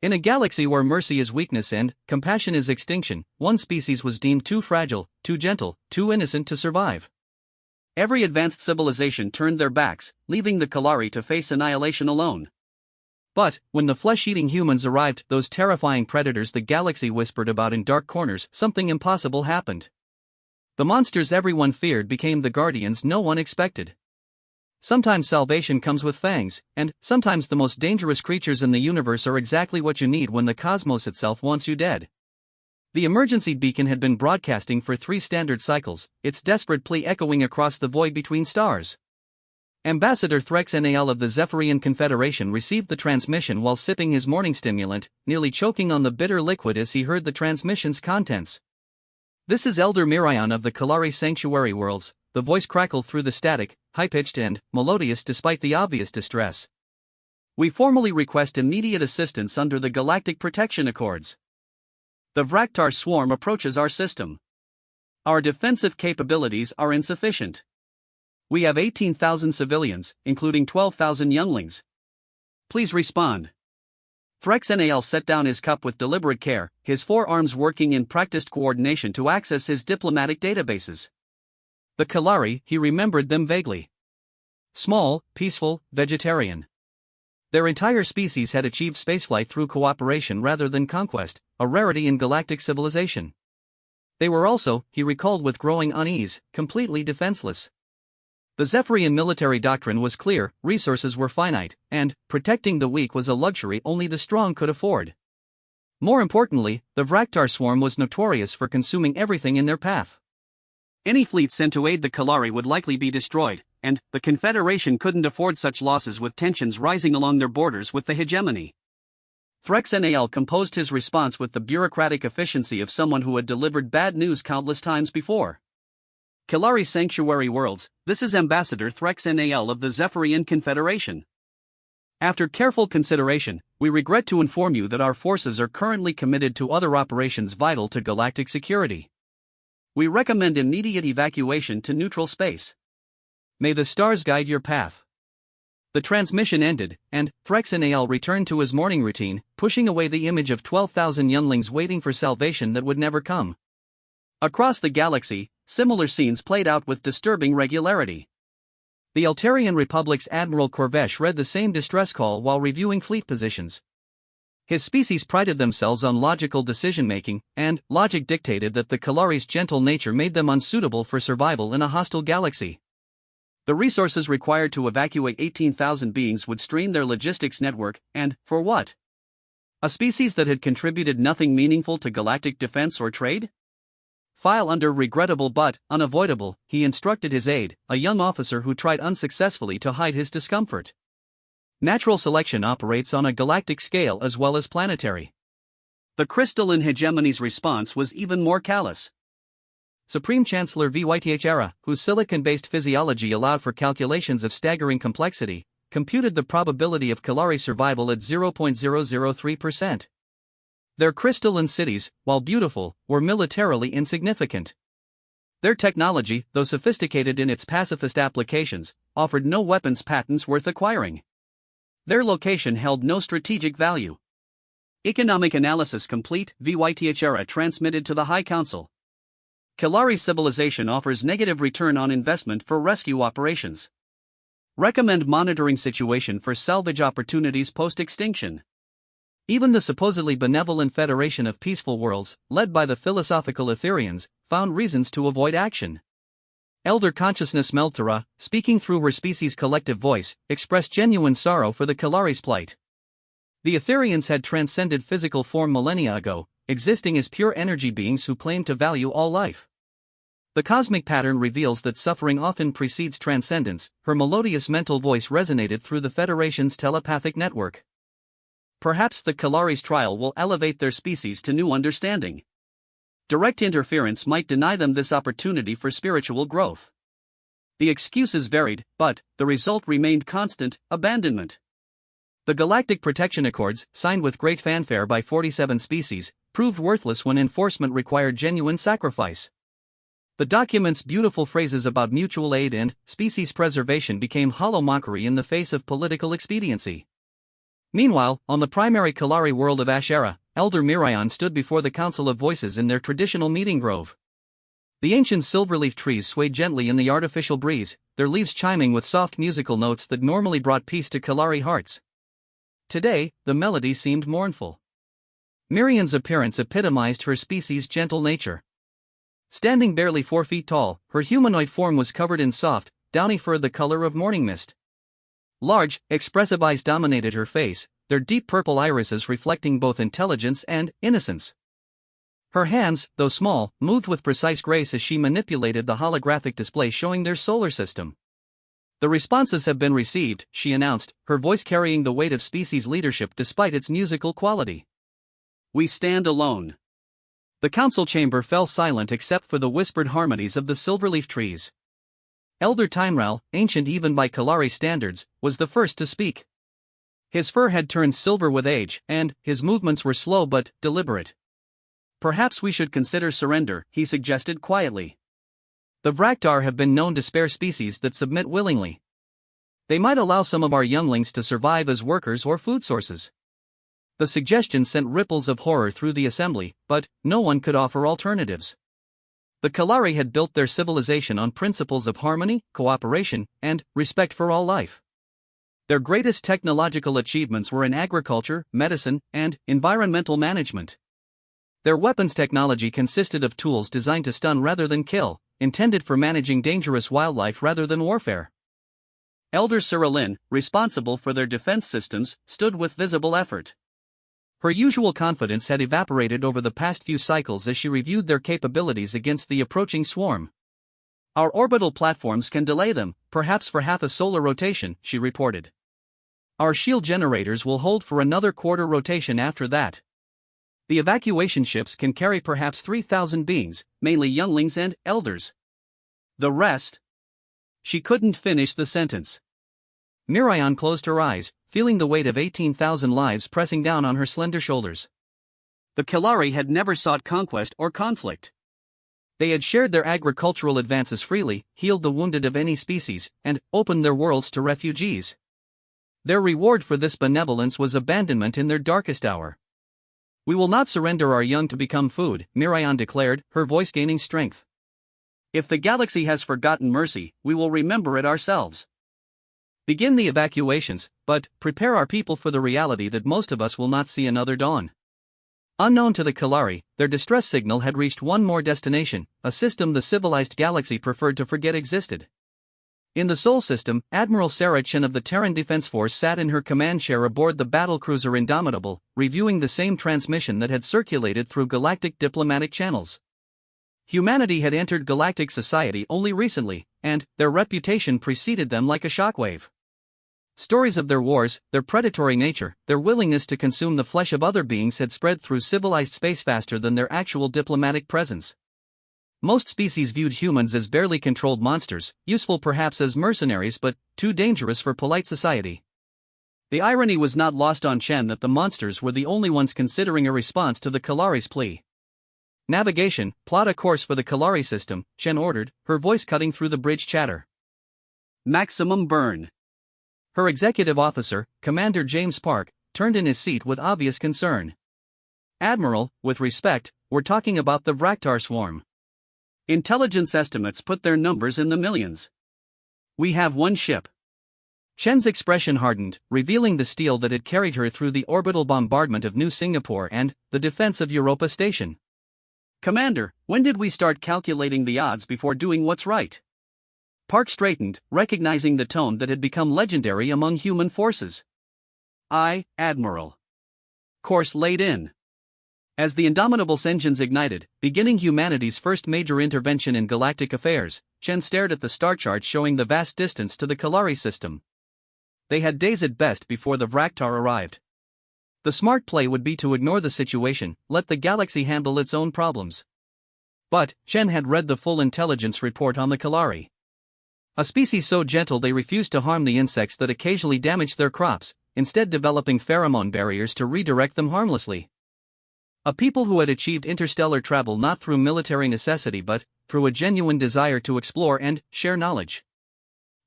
In a galaxy where mercy is weakness and compassion is extinction, one species was deemed too fragile, too gentle, too innocent to survive. Every advanced civilization turned their backs, leaving the Kalari to face annihilation alone. But, when the flesh-eating humans arrived, those terrifying predators the galaxy whispered about in dark corners, something impossible happened. The monsters everyone feared became the guardians no one expected. Sometimes salvation comes with fangs, and sometimes the most dangerous creatures in the universe are exactly what you need when the cosmos itself wants you dead. The emergency beacon had been broadcasting for 3 standard cycles, its desperate plea echoing across the void between stars. Ambassador Threx Nal of the Zephyrian Confederation received the transmission while sipping his morning stimulant, nearly choking on the bitter liquid as he heard the transmission's contents. "This is Elder Mirion of the Kalari Sanctuary Worlds," the voice crackled through the static, high-pitched and melodious despite the obvious distress. "We formally request immediate assistance under the Galactic Protection Accords. The Vraktar swarm approaches our system. Our defensive capabilities are insufficient. We have 18,000 civilians, including 12,000 younglings. Please respond." Threx Nal set down his cup with deliberate care, his forearms working in practiced coordination to access his diplomatic databases. The Kalari, he remembered them vaguely. Small, peaceful, vegetarian. Their entire species had achieved spaceflight through cooperation rather than conquest, a rarity in galactic civilization. They were also, he recalled with growing unease, completely defenseless. The Zephyrian military doctrine was clear: resources were finite, and protecting the weak was a luxury only the strong could afford. More importantly, the Vraktar swarm was notorious for consuming everything in their path. Any fleet sent to aid the Kalari would likely be destroyed, and the Confederation couldn't afford such losses with tensions rising along their borders with the hegemony. Threx Nal composed his response with the bureaucratic efficiency of someone who had delivered bad news countless times before. "Kalari Sanctuary Worlds, this is Ambassador Threx Nal of the Zephyrian Confederation. After careful consideration, we regret to inform you that our forces are currently committed to other operations vital to galactic security. We recommend immediate evacuation to neutral space. May the stars guide your path." The transmission ended, and Threx Nal returned to his morning routine, pushing away the image of 12,000 younglings waiting for salvation that would never come. Across the galaxy, similar scenes played out with disturbing regularity. The Altarian Republic's Admiral Corvesh read the same distress call while reviewing fleet positions. His species prided themselves on logical decision-making, and logic dictated that the Kalari's gentle nature made them unsuitable for survival in a hostile galaxy. The resources required to evacuate 18,000 beings would strain their logistics network, and for what? A species that had contributed nothing meaningful to galactic defense or trade? "File under regrettable but unavoidable," he instructed his aide, a young officer who tried unsuccessfully to hide his discomfort. Natural selection operates on a galactic scale as well as planetary. The crystalline hegemony's response was even more callous. Supreme Chancellor Vyth Era, whose silicon-based physiology allowed for calculations of staggering complexity, computed the probability of Kalari survival at 0.003%. Their crystalline cities, while beautiful, were militarily insignificant. Their technology, though sophisticated in its pacifist applications, offered no weapons patents worth acquiring. Their location held no strategic value. Economic analysis complete, Vyth Era transmitted to the High Council. Kalari civilization offers negative return on investment for rescue operations. Recommend monitoring situation for salvage opportunities post-extinction. Even the supposedly benevolent Federation of Peaceful Worlds, led by the philosophical Etherians, found reasons to avoid action. Elder Consciousness Melthara, speaking through her species' collective voice, expressed genuine sorrow for the Kalari's plight. The Etherians had transcended physical form millennia ago, existing as pure energy beings who claimed to value all life. The cosmic pattern reveals that suffering often precedes transcendence. Her melodious mental voice resonated through the Federation's telepathic network. Perhaps the Kalari's trial will elevate their species to new understanding. Direct interference might deny them this opportunity for spiritual growth. The excuses varied, but the result remained constant: abandonment. The Galactic Protection Accords, signed with great fanfare by 47 species, proved worthless when enforcement required genuine sacrifice. The document's beautiful phrases about mutual aid and species preservation became hollow mockery in the face of political expediency. Meanwhile, on the primary Kalari world of Ashera, Elder Mirion stood before the Council of Voices in their traditional meeting grove. The ancient silverleaf trees swayed gently in the artificial breeze, their leaves chiming with soft musical notes that normally brought peace to Kalari hearts. Today, the melody seemed mournful. Mirion's appearance epitomized her species' gentle nature. Standing barely 4 feet tall, her humanoid form was covered in soft, downy fur the color of morning mist. Large, expressive eyes dominated her face, their deep purple irises reflecting both intelligence and innocence. Her hands, though small, moved with precise grace as she manipulated the holographic display showing their solar system. "The responses have been received," she announced, her voice carrying the weight of species leadership despite its musical quality. "We stand alone." The council chamber fell silent except for the whispered harmonies of the silverleaf trees. Elder Timral, ancient even by Kalari standards, was the first to speak. His fur had turned silver with age, and his movements were slow but deliberate. "Perhaps we should consider surrender," he suggested quietly. "The Vraktar have been known to spare species that submit willingly. They might allow some of our younglings to survive as workers or food sources." The suggestion sent ripples of horror through the assembly, but no one could offer alternatives. The Kalari had built their civilization on principles of harmony, cooperation, and respect for all life. Their greatest technological achievements were in agriculture, medicine, and environmental management. Their weapons technology consisted of tools designed to stun rather than kill, intended for managing dangerous wildlife rather than warfare. Elder Cyrilin, responsible for their defense systems, stood with visible effort. Her usual confidence had evaporated over the past few cycles as she reviewed their capabilities against the approaching swarm. "Our orbital platforms can delay them, perhaps for half a solar rotation," she reported. "Our shield generators will hold for another quarter rotation after that. The evacuation ships can carry perhaps 3,000 beings, mainly younglings and elders. The rest..." She couldn't finish the sentence. Mirion closed her eyes, feeling the weight of 18,000 lives pressing down on her slender shoulders. The Kalari had never sought conquest or conflict. They had shared their agricultural advances freely, healed the wounded of any species, and opened their worlds to refugees. Their reward for this benevolence was abandonment in their darkest hour. "We will not surrender our young to become food," Mirion declared, her voice gaining strength. "If the galaxy has forgotten mercy, we will remember it ourselves. Begin the evacuations, but prepare our people for the reality that most of us will not see another dawn." Unknown to the Kalari, their distress signal had reached one more destination, a system the civilized galaxy preferred to forget existed. In the Sol system, Admiral Sarah Chen of the Terran Defense Force sat in her command chair aboard the battlecruiser Indomitable, reviewing the same transmission that had circulated through galactic diplomatic channels. Humanity had entered galactic society only recently, and their reputation preceded them like a shockwave. Stories of their wars, their predatory nature, their willingness to consume the flesh of other beings had spread through civilized space faster than their actual diplomatic presence. Most species viewed humans as barely controlled monsters, useful perhaps as mercenaries but too dangerous for polite society. The irony was not lost on Chen that the monsters were the only ones considering a response to the Kalari's plea. "Navigation, plot a course for the Kalari system," Chen ordered, her voice cutting through the bridge chatter. "Maximum burn." Her executive officer, Commander James Park, turned in his seat with obvious concern. "Admiral, with respect, we're talking about the Vraktar swarm. Intelligence estimates put their numbers in the millions. We have one ship." Chen's expression hardened, revealing the steel that had carried her through the orbital bombardment of New Singapore and the defense of Europa Station. "Commander, when did we start calculating the odds before doing what's right?" Park straightened, recognizing the tone that had become legendary among human forces. "Aye, Admiral. Course laid in." As the Indomitable's engines ignited, beginning humanity's first major intervention in galactic affairs, Chen stared at the star chart showing the vast distance to the Kalari system. They had days at best before the Vraktar arrived. The smart play would be to ignore the situation, let the galaxy handle its own problems. But Chen had read the full intelligence report on the Kalari. A species so gentle they refused to harm the insects that occasionally damaged their crops, instead developing pheromone barriers to redirect them harmlessly. A people who had achieved interstellar travel not through military necessity but through a genuine desire to explore and share knowledge.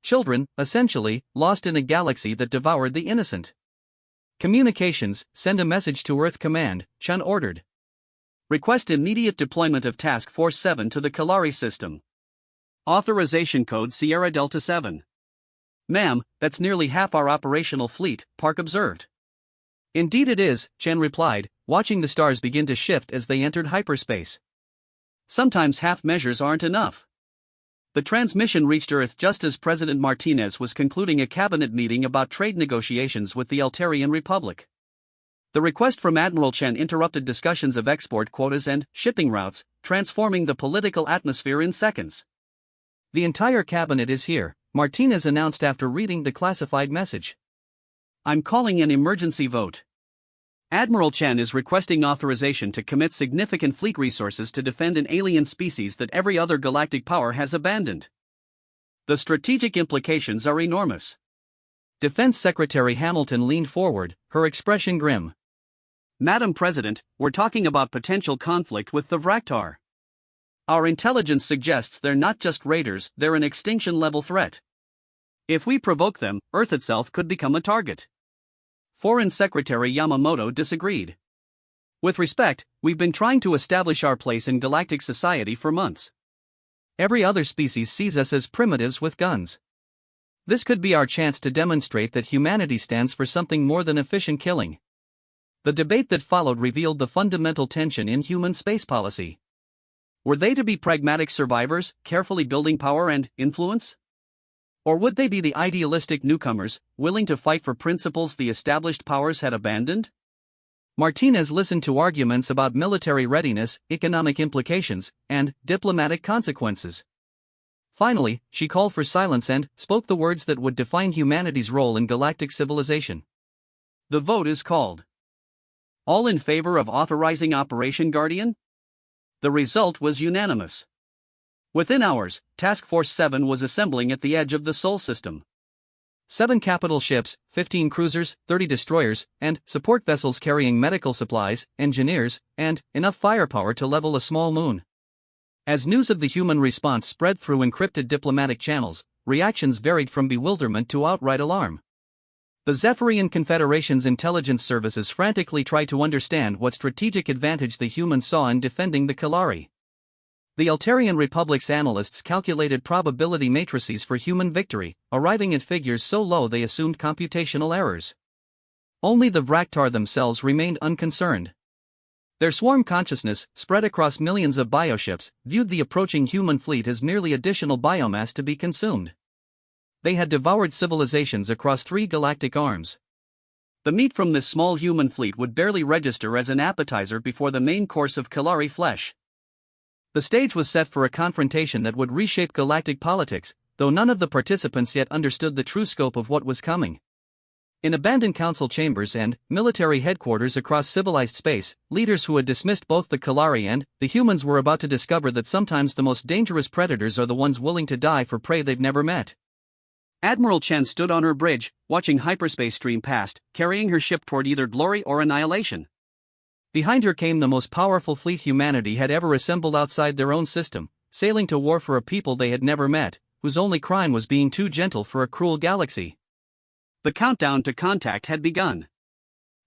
Children, essentially, lost in a galaxy that devoured the innocent. Communications, send a message to Earth Command, Chun ordered. Request immediate deployment of Task Force 7 to the Kalari system. Authorization code Sierra Delta 7. Ma'am, that's nearly half our operational fleet, Park observed. Indeed it is, Chen replied, watching the stars begin to shift as they entered hyperspace. Sometimes half measures aren't enough. The transmission reached Earth just as President Martinez was concluding a cabinet meeting about trade negotiations with the Altarian Republic. The request from Admiral Chen interrupted discussions of export quotas and shipping routes, transforming the political atmosphere in seconds. The entire cabinet is here, Martinez announced after reading the classified message. I'm calling an emergency vote. Admiral Chen is requesting authorization to commit significant fleet resources to defend an alien species that every other galactic power has abandoned. The strategic implications are enormous. Defense Secretary Hamilton leaned forward, her expression grim. Madam President, we're talking about potential conflict with the Vraktar. Our intelligence suggests they're not just raiders, they're an extinction-level threat. If we provoke them, Earth itself could become a target. Foreign Secretary Yamamoto disagreed. With respect, we've been trying to establish our place in galactic society for months. Every other species sees us as primitives with guns. This could be our chance to demonstrate that humanity stands for something more than efficient killing. The debate that followed revealed the fundamental tension in human space policy. Were they to be pragmatic survivors, carefully building power and influence? Or would they be the idealistic newcomers, willing to fight for principles the established powers had abandoned? Martinez listened to arguments about military readiness, economic implications, and diplomatic consequences. Finally, she called for silence and spoke the words that would define humanity's role in galactic civilization. The vote is called. All in favor of authorizing Operation Guardian? The result was unanimous. Within hours, Task Force 7 was assembling at the edge of the Sol system. 7 capital ships, 15 cruisers, 30 destroyers, and support vessels carrying medical supplies, engineers, and enough firepower to level a small moon. As news of the human response spread through encrypted diplomatic channels, reactions varied from bewilderment to outright alarm. The Zephyrian Confederation's intelligence services frantically tried to understand what strategic advantage the humans saw in defending the Kalari. The Altarian Republic's analysts calculated probability matrices for human victory, arriving at figures so low they assumed computational errors. Only the Vraktar themselves remained unconcerned. Their swarm consciousness, spread across millions of bioships, viewed the approaching human fleet as merely additional biomass to be consumed. They had devoured civilizations across 3 galactic arms. The meat from this small human fleet would barely register as an appetizer before the main course of Kalari flesh. The stage was set for a confrontation that would reshape galactic politics, though none of the participants yet understood the true scope of what was coming. In abandoned council chambers and military headquarters across civilized space, leaders who had dismissed both the Kalari and the humans were about to discover that sometimes the most dangerous predators are the ones willing to die for prey they've never met. Admiral Chen stood on her bridge, watching hyperspace stream past, carrying her ship toward either glory or annihilation. Behind her came the most powerful fleet humanity had ever assembled outside their own system, sailing to war for a people they had never met, whose only crime was being too gentle for a cruel galaxy. The countdown to contact had begun.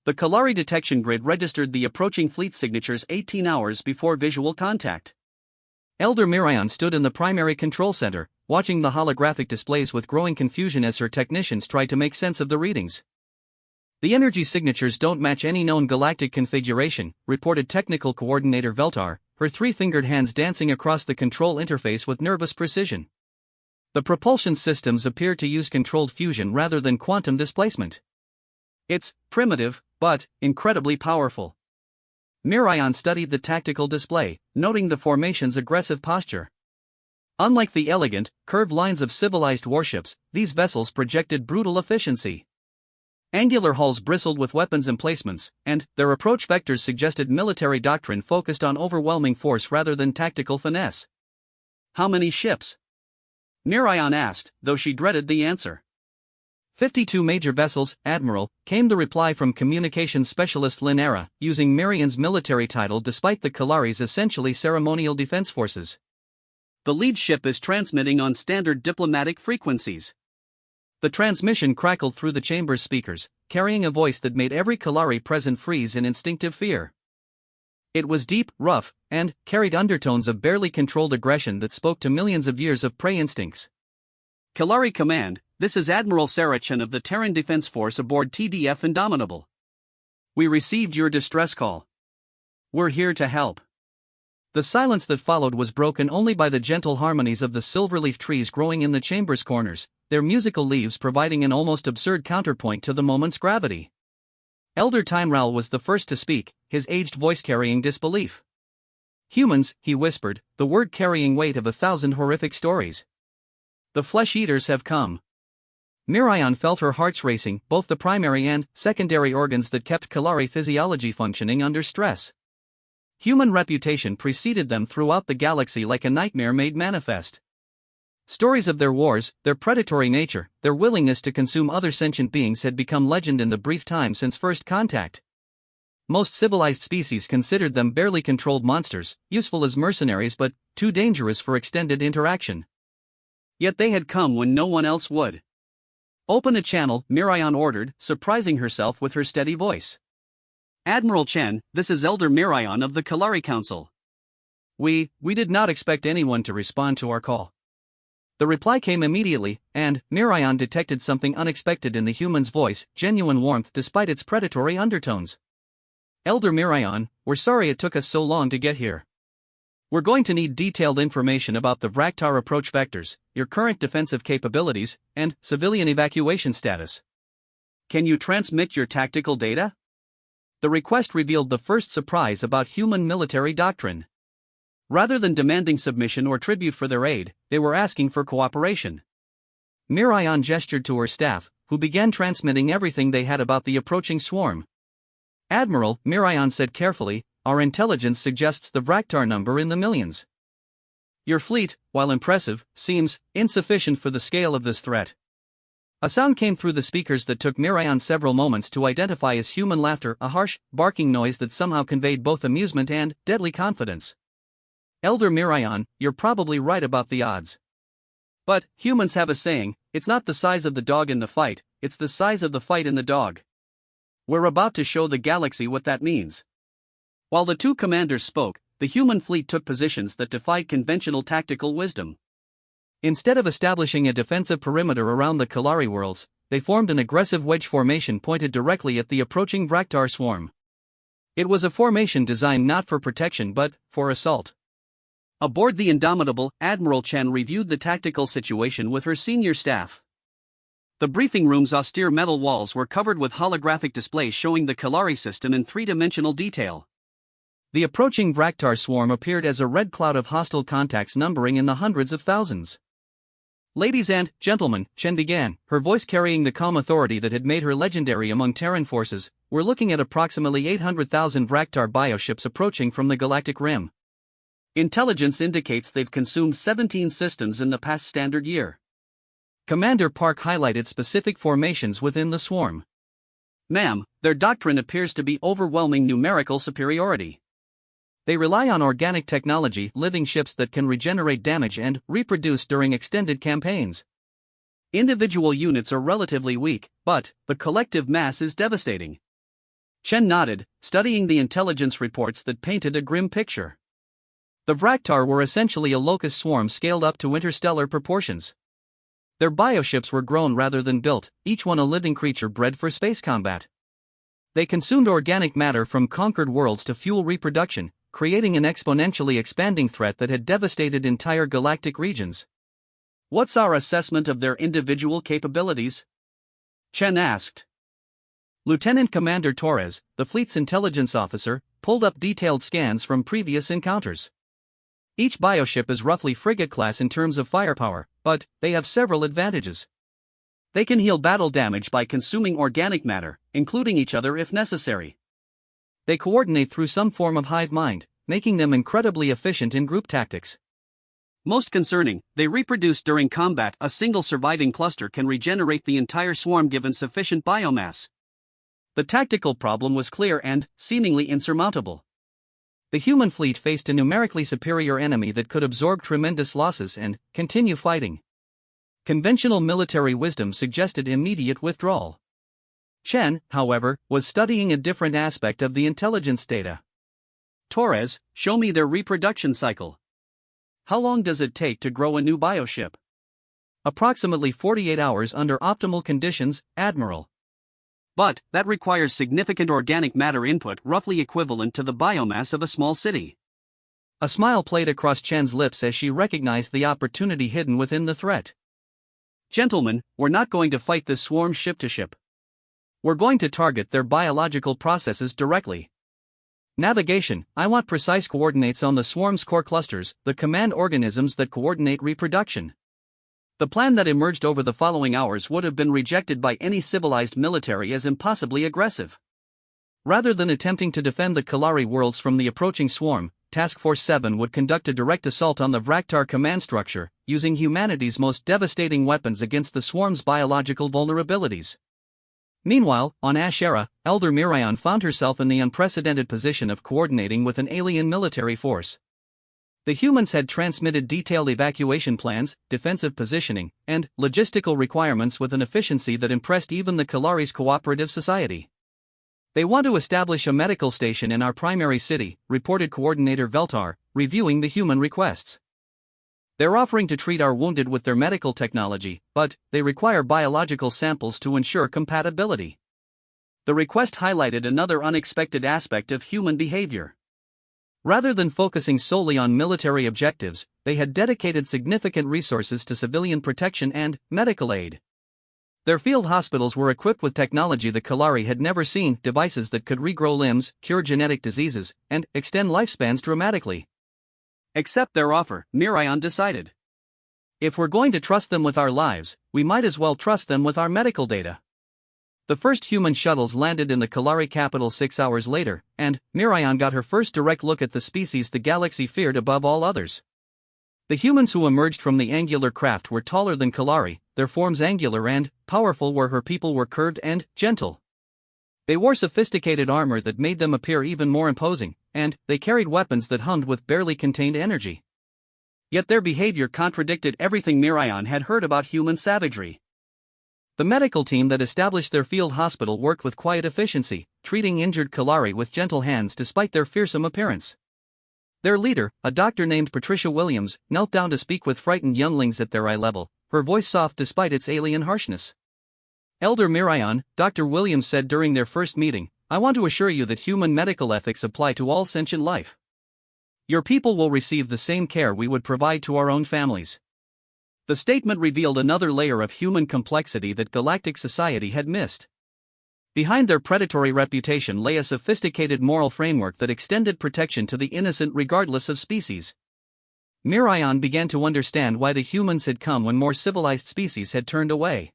The Kalari detection grid registered the approaching fleet signatures 18 hours before visual contact. Elder Miriam stood in the primary control center, watching the holographic displays with growing confusion as her technicians tried to make sense of the readings. The energy signatures don't match any known galactic configuration, reported Technical Coordinator Veltar, her 3-fingered hands dancing across the control interface with nervous precision. The propulsion systems appear to use controlled fusion rather than quantum displacement. It's primitive, but incredibly powerful. Miriam studied the tactical display, noting the formation's aggressive posture. Unlike the elegant, curved lines of civilized warships, these vessels projected brutal efficiency. Angular hulls bristled with weapons emplacements, and their approach vectors suggested military doctrine focused on overwhelming force rather than tactical finesse. How many ships? Miriam asked, though she dreaded the answer. 52 major vessels, Admiral, came the reply from communications specialist Linera, using Miriam's military title despite the Kalari's essentially ceremonial defense forces. The lead ship is transmitting on standard diplomatic frequencies. The transmission crackled through the chamber's speakers, carrying a voice that made every Kalari present freeze in instinctive fear. It was deep, rough, and carried undertones of barely controlled aggression that spoke to millions of years of prey instincts. Kalari Command, this is Admiral Sarah Chen of the Terran Defense Force aboard TDF Indomitable. We received your distress call. We're here to help. The silence that followed was broken only by the gentle harmonies of the silverleaf trees growing in the chamber's corners, their musical leaves providing an almost absurd counterpoint to the moment's gravity. Elder Timeral was the first to speak, his aged voice carrying disbelief. Humans, he whispered, the word carrying weight of 1,000 horrific stories. The flesh-eaters have come. Mirion felt her hearts racing, both the primary and secondary organs that kept Kalari physiology functioning under stress. Human reputation preceded them throughout the galaxy like a nightmare made manifest. Stories of their wars, their predatory nature, their willingness to consume other sentient beings had become legend in the brief time since first contact. Most civilized species considered them barely controlled monsters, useful as mercenaries but too dangerous for extended interaction. Yet they had come when no one else would. Open a channel, Mirion ordered, surprising herself with her steady voice. Admiral Chen, this is Elder Mirion of the Kalari Council. We did not expect anyone to respond to our call. The reply came immediately, and Mirion detected something unexpected in the human's voice, genuine warmth despite its predatory undertones. Elder Mirion, we're sorry it took us so long to get here. We're going to need detailed information about the Vraktar approach vectors, your current defensive capabilities, and civilian evacuation status. Can you transmit your tactical data? The request revealed the first surprise about human military doctrine. Rather than demanding submission or tribute for their aid, they were asking for cooperation. Mirion gestured to her staff, who began transmitting everything they had about the approaching swarm. Admiral, Mirion said carefully, our intelligence suggests the Vraktar number in the millions. Your fleet, while impressive, seems insufficient for the scale of this threat. A sound came through the speakers that took Mirion several moments to identify as human laughter, a harsh, barking noise that somehow conveyed both amusement and deadly confidence. Elder Mirion, you're probably right about the odds. But humans have a saying, it's not the size of the dog in the fight, it's the size of the fight in the dog. We're about to show the galaxy what that means. While the two commanders spoke, the human fleet took positions that defied conventional tactical wisdom. Instead of establishing a defensive perimeter around the Kalari worlds, they formed an aggressive wedge formation pointed directly at the approaching Vraktar swarm. It was a formation designed not for protection but for assault. Aboard the Indomitable, Admiral Chen reviewed the tactical situation with her senior staff. The briefing room's austere metal walls were covered with holographic displays showing the Kalari system in three-dimensional detail. The approaching Vraktar swarm appeared as a red cloud of hostile contacts numbering in the hundreds of thousands. Ladies and gentlemen, Chen began, her voice carrying the calm authority that had made her legendary among Terran forces, we're looking at approximately 800,000 Vraktar bioships approaching from the galactic rim. Intelligence indicates they've consumed 17 systems in the past standard year. Commander Park highlighted specific formations within the swarm. Ma'am, their doctrine appears to be overwhelming numerical superiority. They rely on organic technology, living ships that can regenerate damage and reproduce during extended campaigns. Individual units are relatively weak, but the collective mass is devastating. Chen nodded, studying the intelligence reports that painted a grim picture. The Vraktar were essentially a locust swarm scaled up to interstellar proportions. Their bioships were grown rather than built, each one a living creature bred for space combat. They consumed organic matter from conquered worlds to fuel reproduction, creating an exponentially expanding threat that had devastated entire galactic regions. What's our assessment of their individual capabilities? Chen asked. Lieutenant Commander Torres, the fleet's intelligence officer, pulled up detailed scans from previous encounters. Each bioship is roughly frigate class in terms of firepower, but they have several advantages. They can heal battle damage by consuming organic matter, including each other if necessary. They coordinate through some form of hive mind, making them incredibly efficient in group tactics. Most concerning, they reproduce during combat. A single surviving cluster can regenerate the entire swarm given sufficient biomass. The tactical problem was clear and seemingly insurmountable. The human fleet faced a numerically superior enemy that could absorb tremendous losses and continue fighting. Conventional military wisdom suggested immediate withdrawal. Chen, however, was studying a different aspect of the intelligence data. Torres, show me their reproduction cycle. How long does it take to grow a new bioship? Approximately 48 hours under optimal conditions, Admiral. But that requires significant organic matter input roughly equivalent to the biomass of a small city. A smile played across Chen's lips as she recognized the opportunity hidden within the threat. Gentlemen, we're not going to fight this swarm ship to ship. We're going to target their biological processes directly. Navigation, I want precise coordinates on the swarm's core clusters, the command organisms that coordinate reproduction. The plan that emerged over the following hours would have been rejected by any civilized military as impossibly aggressive. Rather than attempting to defend the Kalari worlds from the approaching swarm, Task Force 7 would conduct a direct assault on the Vraktar command structure, using humanity's most devastating weapons against the swarm's biological vulnerabilities. Meanwhile, on Ashera, Elder Mirion found herself in the unprecedented position of coordinating with an alien military force. The humans had transmitted detailed evacuation plans, defensive positioning, and logistical requirements with an efficiency that impressed even the Kalari's cooperative society. They want to establish a medical station in our primary city, reported Coordinator Veltar, reviewing the human requests. They're offering to treat our wounded with their medical technology, but they require biological samples to ensure compatibility. The request highlighted another unexpected aspect of human behavior. Rather than focusing solely on military objectives, they had dedicated significant resources to civilian protection and medical aid. Their field hospitals were equipped with technology the Kalari had never seen, devices that could regrow limbs, cure genetic diseases, and extend lifespans dramatically. Accept their offer, Mirion decided. If we're going to trust them with our lives, we might as well trust them with our medical data. The first human shuttles landed in the Kalari capital 6 hours later, and Mirion got her first direct look at the species the galaxy feared above all others. The humans who emerged from the angular craft were taller than Kalari, their forms angular and powerful where her people were curved and gentle. They wore sophisticated armor that made them appear even more imposing, and they carried weapons that hummed with barely contained energy. Yet their behavior contradicted everything Mirion had heard about human savagery. The medical team that established their field hospital worked with quiet efficiency, treating injured Kalari with gentle hands despite their fearsome appearance. Their leader, a doctor named Patricia Williams, knelt down to speak with frightened younglings at their eye level, her voice soft despite its alien harshness. Elder Mirion, Dr. Williams said during their first meeting, I want to assure you that human medical ethics apply to all sentient life. Your people will receive the same care we would provide to our own families. The statement revealed another layer of human complexity that galactic society had missed. Behind their predatory reputation lay a sophisticated moral framework that extended protection to the innocent regardless of species. Mirion began to understand why the humans had come when more civilized species had turned away.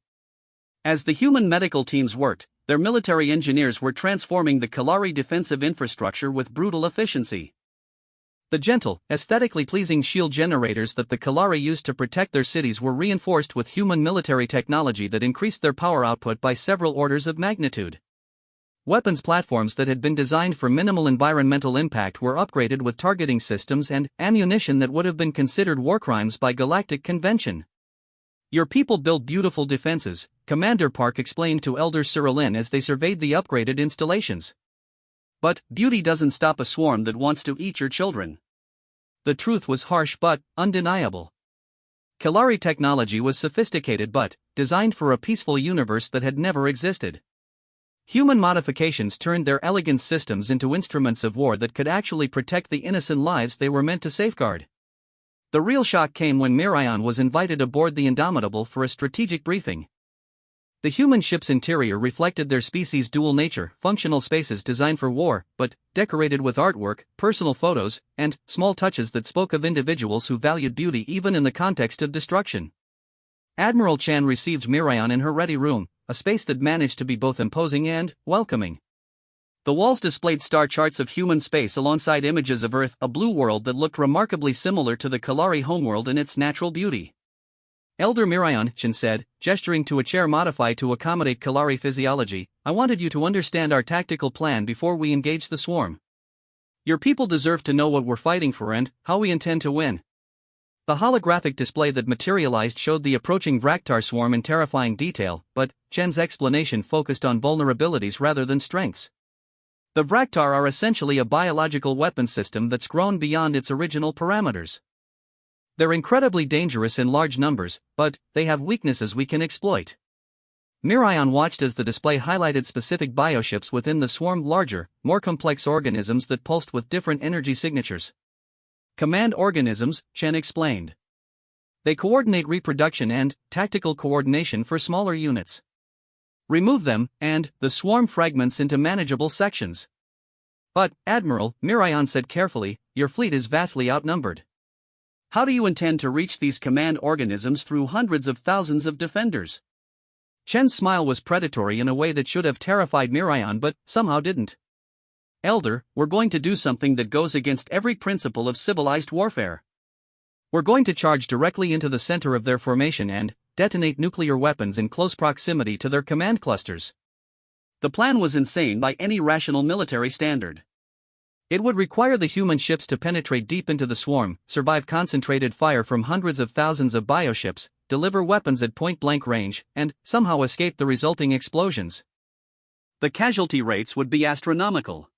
As the human medical teams worked, their military engineers were transforming the Kalari defensive infrastructure with brutal efficiency. The gentle, aesthetically pleasing shield generators that the Kalari used to protect their cities were reinforced with human military technology that increased their power output by several orders of magnitude. Weapons platforms that had been designed for minimal environmental impact were upgraded with targeting systems and ammunition that would have been considered war crimes by galactic convention. Your people build beautiful defenses, Commander Park explained to Elder Cyrilin as they surveyed the upgraded installations. But beauty doesn't stop a swarm that wants to eat your children. The truth was harsh but undeniable. Kalari technology was sophisticated but designed for a peaceful universe that had never existed. Human modifications turned their elegant systems into instruments of war that could actually protect the innocent lives they were meant to safeguard. The real shock came when Mirion was invited aboard the Indomitable for a strategic briefing. The human ship's interior reflected their species' dual nature, functional spaces designed for war, but decorated with artwork, personal photos, and small touches that spoke of individuals who valued beauty even in the context of destruction. Admiral Chan received Mirion in her ready room, a space that managed to be both imposing and welcoming. The walls displayed star charts of human space alongside images of Earth, a blue world that looked remarkably similar to the Kalari homeworld in its natural beauty. Elder Mirion, Chan said, gesturing to a chair modified to accommodate Kalari physiology, I wanted you to understand our tactical plan before we engage the swarm. Your people deserve to know what we're fighting for and how we intend to win. The holographic display that materialized showed the approaching Vraktar swarm in terrifying detail, but Chen's explanation focused on vulnerabilities rather than strengths. The Vraktar are essentially a biological weapon system that's grown beyond its original parameters. They're incredibly dangerous in large numbers, but they have weaknesses we can exploit. Mirion watched as the display highlighted specific bioships within the swarm, larger, more complex organisms that pulsed with different energy signatures. Command organisms, Chen explained. They coordinate reproduction and tactical coordination for smaller units. Remove them, and the swarm fragments into manageable sections. But, Admiral, Mirion said carefully, your fleet is vastly outnumbered. How do you intend to reach these command organisms through hundreds of thousands of defenders? Chen's smile was predatory in a way that should have terrified Mirion but somehow didn't. Elder, we're going to do something that goes against every principle of civilized warfare. We're going to charge directly into the center of their formation and detonate nuclear weapons in close proximity to their command clusters. The plan was insane by any rational military standard. It would require the human ships to penetrate deep into the swarm, survive concentrated fire from hundreds of thousands of bioships, deliver weapons at point-blank range, and somehow escape the resulting explosions. The casualty rates would be astronomical.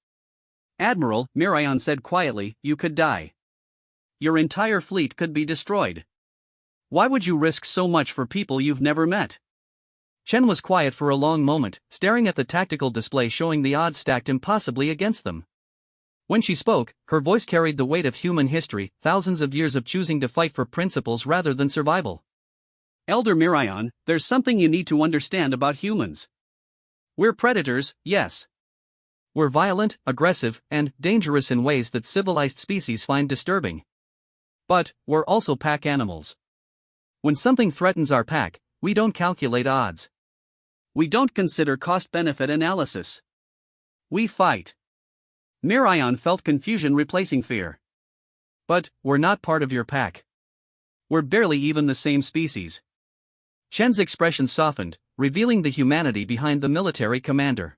Admiral, Mirion said quietly, you could die. Your entire fleet could be destroyed. Why would you risk so much for people you've never met? Chen was quiet for a long moment, staring at the tactical display showing the odds stacked impossibly against them. When she spoke, her voice carried the weight of human history, thousands of years of choosing to fight for principles rather than survival. Elder Mirion, there's something you need to understand about humans. We're predators, yes. We're violent, aggressive, and dangerous in ways that civilized species find disturbing. But we're also pack animals. When something threatens our pack, we don't calculate odds. We don't consider cost-benefit analysis. We fight. Mirion felt confusion replacing fear. But we're not part of your pack. We're barely even the same species. Chen's expression softened, revealing the humanity behind the military commander.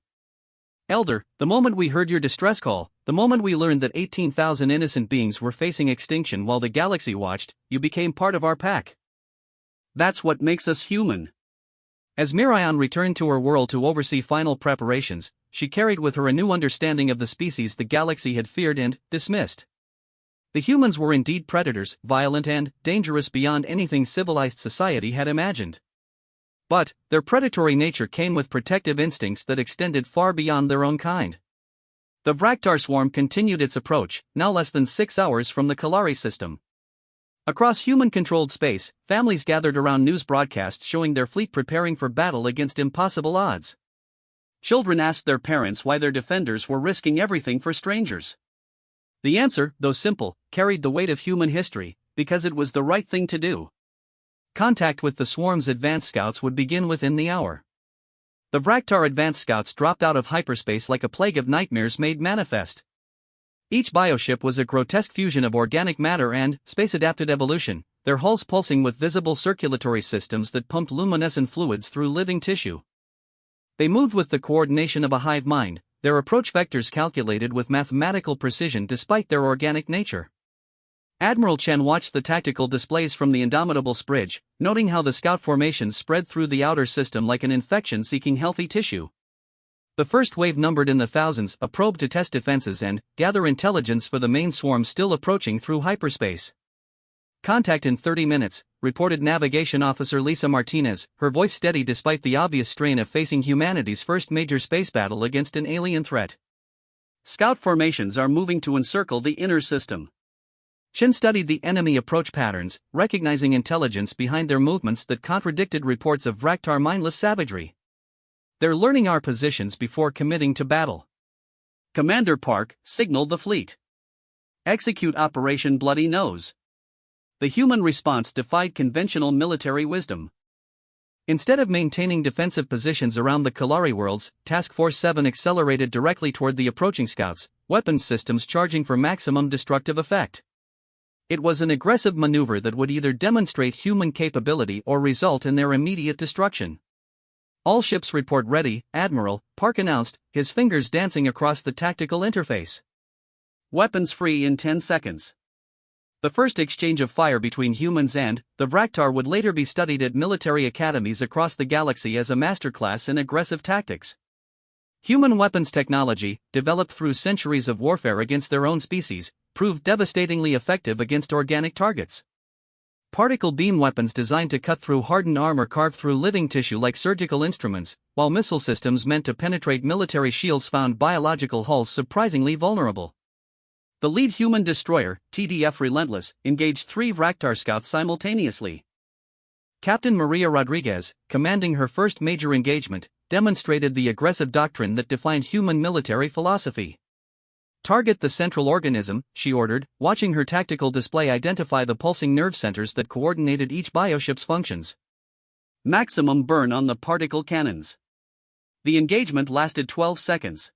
Elder, the moment we heard your distress call, the moment we learned that 18,000 innocent beings were facing extinction while the galaxy watched, you became part of our pack. That's what makes us human. As Mirion returned to her world to oversee final preparations, she carried with her a new understanding of the species the galaxy had feared and dismissed. The humans were indeed predators, violent and dangerous beyond anything civilized society had imagined. But their predatory nature came with protective instincts that extended far beyond their own kind. The Vraktar swarm continued its approach, now less than 6 hours from the Kalari system. Across human-controlled space, families gathered around news broadcasts showing their fleet preparing for battle against impossible odds. Children asked their parents why their defenders were risking everything for strangers. The answer, though simple, carried the weight of human history, because it was the right thing to do. Contact with the swarm's advanced scouts would begin within the hour. The Vraktar advanced scouts dropped out of hyperspace like a plague of nightmares made manifest. Each bioship was a grotesque fusion of organic matter and space-adapted evolution, their hulls pulsing with visible circulatory systems that pumped luminescent fluids through living tissue. They moved with the coordination of a hive mind, their approach vectors calculated with mathematical precision despite their organic nature. Admiral Chen watched the tactical displays from the indomitable Spridge, noting how the scout formations spread through the outer system like an infection seeking healthy tissue. The first wave numbered in the thousands, a probe to test defenses and gather intelligence for the main swarm still approaching through hyperspace. Contact in 30 minutes, reported Navigation Officer Lisa Martinez, her voice steady despite the obvious strain of facing humanity's first major space battle against an alien threat. Scout formations are moving to encircle the inner system. Chen studied the enemy approach patterns, recognizing intelligence behind their movements that contradicted reports of Vraktar mindless savagery. They're learning our positions before committing to battle. Commander Park, signal the fleet. Execute Operation Bloody Nose. The human response defied conventional military wisdom. Instead of maintaining defensive positions around the Kalari worlds, Task Force 7 accelerated directly toward the approaching scouts, weapons systems charging for maximum destructive effect. It was an aggressive maneuver that would either demonstrate human capability or result in their immediate destruction. All ships report ready, Admiral, Park announced, his fingers dancing across the tactical interface. Weapons free in 10 seconds. The first exchange of fire between humans and the Vraktar would later be studied at military academies across the galaxy as a masterclass in aggressive tactics. Human weapons technology, developed through centuries of warfare against their own species, proved devastatingly effective against organic targets. Particle beam weapons designed to cut through hardened armor carved through living tissue like surgical instruments, while missile systems meant to penetrate military shields found biological hulls surprisingly vulnerable. The lead human destroyer, TDF Relentless, engaged 3 Vraktar scouts simultaneously. Captain Maria Rodriguez, commanding her first major engagement, demonstrated the aggressive doctrine that defined human military philosophy. "Target the central organism," she ordered, watching her tactical display identify the pulsing nerve centers that coordinated each bioship's functions. Maximum burn on the particle cannons. The engagement lasted 12 seconds.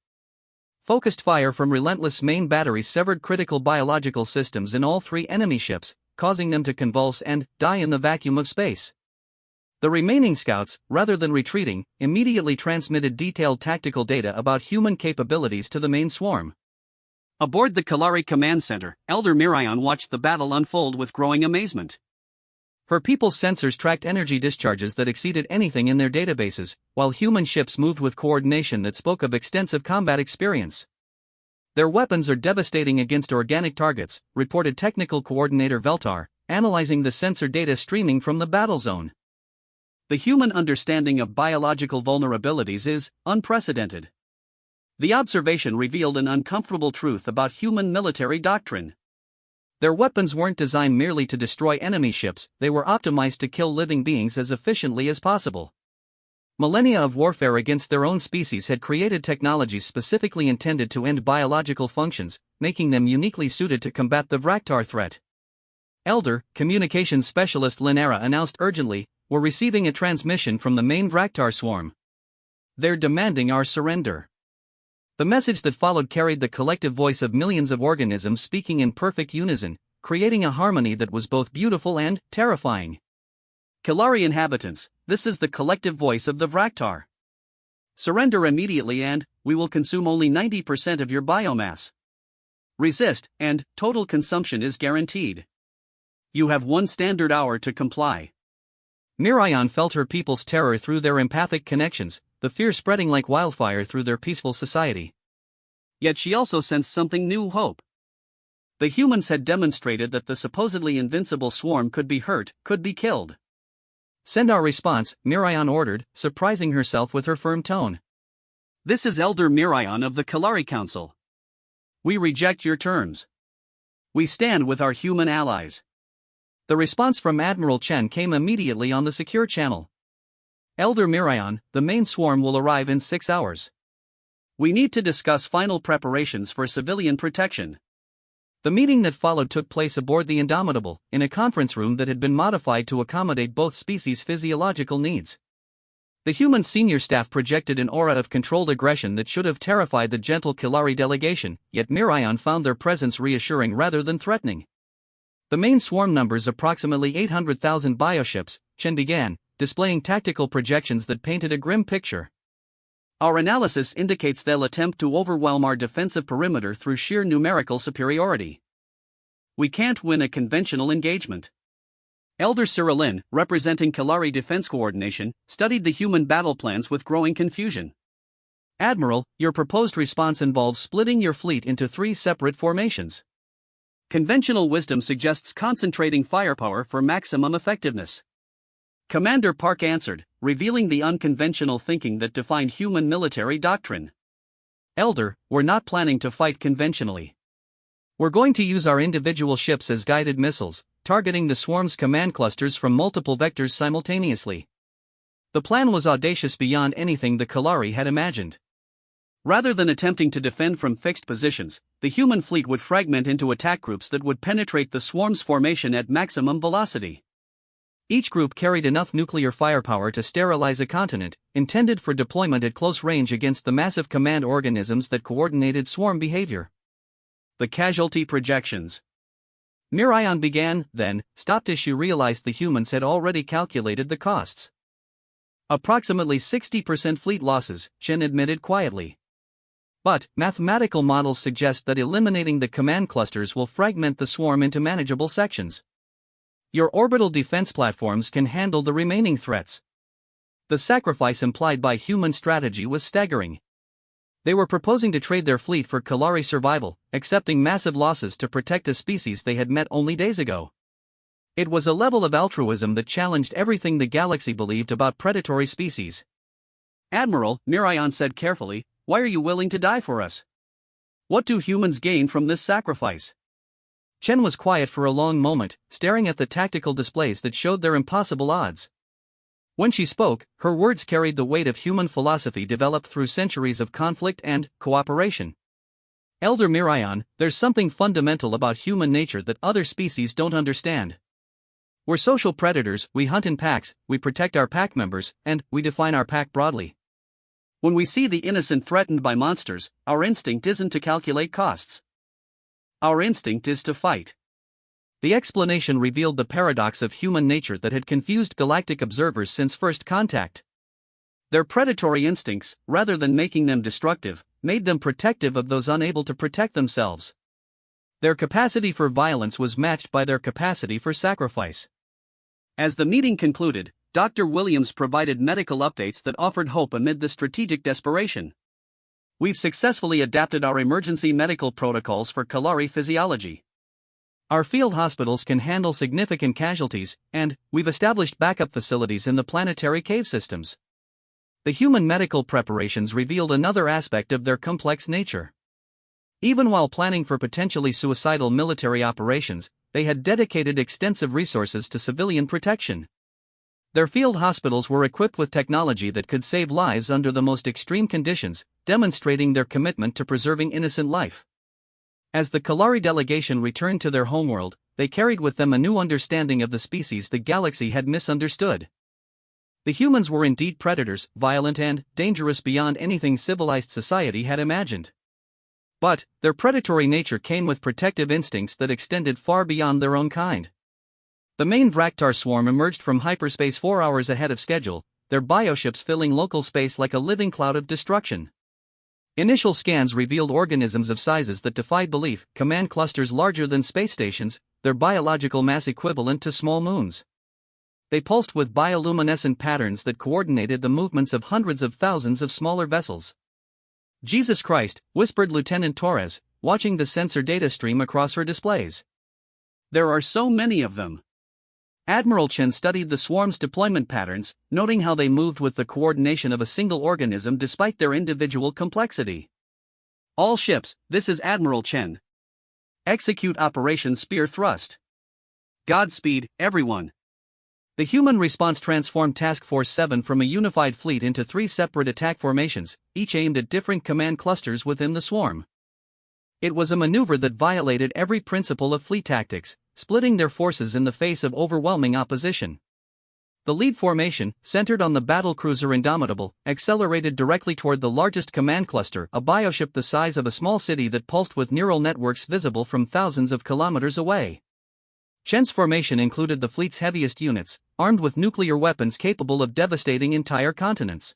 Focused fire from Relentless' main batteries severed critical biological systems in all 3 enemy ships, causing them to convulse and die in the vacuum of space. The remaining scouts, rather than retreating, immediately transmitted detailed tactical data about human capabilities to the main swarm. Aboard the Kalari Command Center, Elder Mirion watched the battle unfold with growing amazement. Her people's sensors tracked energy discharges that exceeded anything in their databases, while human ships moved with coordination that spoke of extensive combat experience. "Their weapons are devastating against organic targets," reported Technical Coordinator Veltar, analyzing the sensor data streaming from the battle zone. "The human understanding of biological vulnerabilities is unprecedented." The observation revealed an uncomfortable truth about human military doctrine. Their weapons weren't designed merely to destroy enemy ships, they were optimized to kill living beings as efficiently as possible. Millennia of warfare against their own species had created technologies specifically intended to end biological functions, making them uniquely suited to combat the Vraktar threat. Elder, communications specialist Linera announced urgently, "We're receiving a transmission from the main Vraktar swarm. They're demanding our surrender." The message that followed carried the collective voice of millions of organisms speaking in perfect unison, creating a harmony that was both beautiful and terrifying. "Kalari inhabitants, this is the collective voice of the Vraktar. Surrender immediately and we will consume only 90% of your biomass. Resist, and total consumption is guaranteed. You have 1 standard hour to comply." Mirion felt her people's terror through their empathic connections, the fear spreading like wildfire through their peaceful society. Yet she also sensed something new: hope. The humans had demonstrated that the supposedly invincible swarm could be hurt, could be killed. "Send our response," Mirion ordered, surprising herself with her firm tone. "This is Elder Mirion of the Kalari Council. We reject your terms. We stand with our human allies." The response from Admiral Chen came immediately on the secure channel. "Elder Mirion, the main swarm will arrive in 6 hours. We need to discuss final preparations for civilian protection." The meeting that followed took place aboard the Indomitable, in a conference room that had been modified to accommodate both species' physiological needs. The human senior staff projected an aura of controlled aggression that should have terrified the gentle Kalari delegation, yet Mirion found their presence reassuring rather than threatening. "The main swarm numbers approximately 800,000 bioships," Chen began, displaying tactical projections that painted a grim picture. "Our analysis indicates they'll attempt to overwhelm our defensive perimeter through sheer numerical superiority. We can't win a conventional engagement." Elder Cyrilin, representing Kalari Defense Coordination, studied the human battle plans with growing confusion. "Admiral, your proposed response involves splitting your fleet into 3 separate formations. Conventional wisdom suggests concentrating firepower for maximum effectiveness." Commander Park answered, revealing the unconventional thinking that defined human military doctrine. "Elder, we're not planning to fight conventionally. We're going to use our individual ships as guided missiles, targeting the swarm's command clusters from multiple vectors simultaneously." The plan was audacious beyond anything the Kalari had imagined. Rather than attempting to defend from fixed positions, the human fleet would fragment into attack groups that would penetrate the swarm's formation at maximum velocity. Each group carried enough nuclear firepower to sterilize a continent, intended for deployment at close range against the massive command organisms that coordinated swarm behavior. The casualty projections. Mirion began, then stopped as she realized the humans had already calculated the costs. "Approximately 60% fleet losses," Chen admitted quietly. But mathematical models suggest that eliminating the command clusters will fragment the swarm into manageable sections. Your orbital defense platforms can handle the remaining threats. The sacrifice implied by human strategy was staggering. They were proposing to trade their fleet for Kalari survival, accepting massive losses to protect a species they had met only days ago. It was a level of altruism that challenged everything the galaxy believed about predatory species. "Admiral," Narration said carefully, "why are you willing to die for us? What do humans gain from this sacrifice?" Chen was quiet for a long moment, staring at the tactical displays that showed their impossible odds. When she spoke, her words carried the weight of human philosophy developed through centuries of conflict and cooperation. "Elder Mirayan, there's something fundamental about human nature that other species don't understand. We're social predators, we hunt in packs, we protect our pack members, and we define our pack broadly. When we see the innocent threatened by monsters, our instinct isn't to calculate costs. Our instinct is to fight." The explanation revealed the paradox of human nature that had confused galactic observers since first contact. Their predatory instincts, rather than making them destructive, made them protective of those unable to protect themselves. Their capacity for violence was matched by their capacity for sacrifice. As the meeting concluded, Dr. Williams provided medical updates that offered hope amid the strategic desperation. "We've successfully adapted our emergency medical protocols for Kalari physiology. Our field hospitals can handle significant casualties, and we've established backup facilities in the planetary cave systems." The human medical preparations revealed another aspect of their complex nature. Even while planning for potentially suicidal military operations, they had dedicated extensive resources to civilian protection. Their field hospitals were equipped with technology that could save lives under the most extreme conditions, demonstrating their commitment to preserving innocent life. As the Kalari delegation returned to their homeworld, they carried with them a new understanding of the species the galaxy had misunderstood. The humans were indeed predators, violent and dangerous beyond anything civilized society had imagined. But their predatory nature came with protective instincts that extended far beyond their own kind. The main Vraktar swarm emerged from hyperspace 4 hours ahead of schedule, their bioships filling local space like a living cloud of destruction. Initial scans revealed organisms of sizes that defied belief, command clusters larger than space stations, their biological mass equivalent to small moons. They pulsed with bioluminescent patterns that coordinated the movements of hundreds of thousands of smaller vessels. "Jesus Christ," whispered Lieutenant Torres, watching the sensor data stream across her displays. "There are so many of them." Admiral Chen studied the swarm's deployment patterns, noting how they moved with the coordination of a single organism despite their individual complexity. "All ships, this is Admiral Chen. Execute Operation Spear Thrust. Godspeed, everyone." The human response transformed Task Force 7 from a unified fleet into 3 separate attack formations, each aimed at different command clusters within the swarm. It was a maneuver that violated every principle of fleet tactics, splitting their forces in the face of overwhelming opposition. The lead formation, centered on the battlecruiser Indomitable, accelerated directly toward the largest command cluster, a bioship the size of a small city that pulsed with neural networks visible from thousands of kilometers away. Chen's formation included the fleet's heaviest units, armed with nuclear weapons capable of devastating entire continents.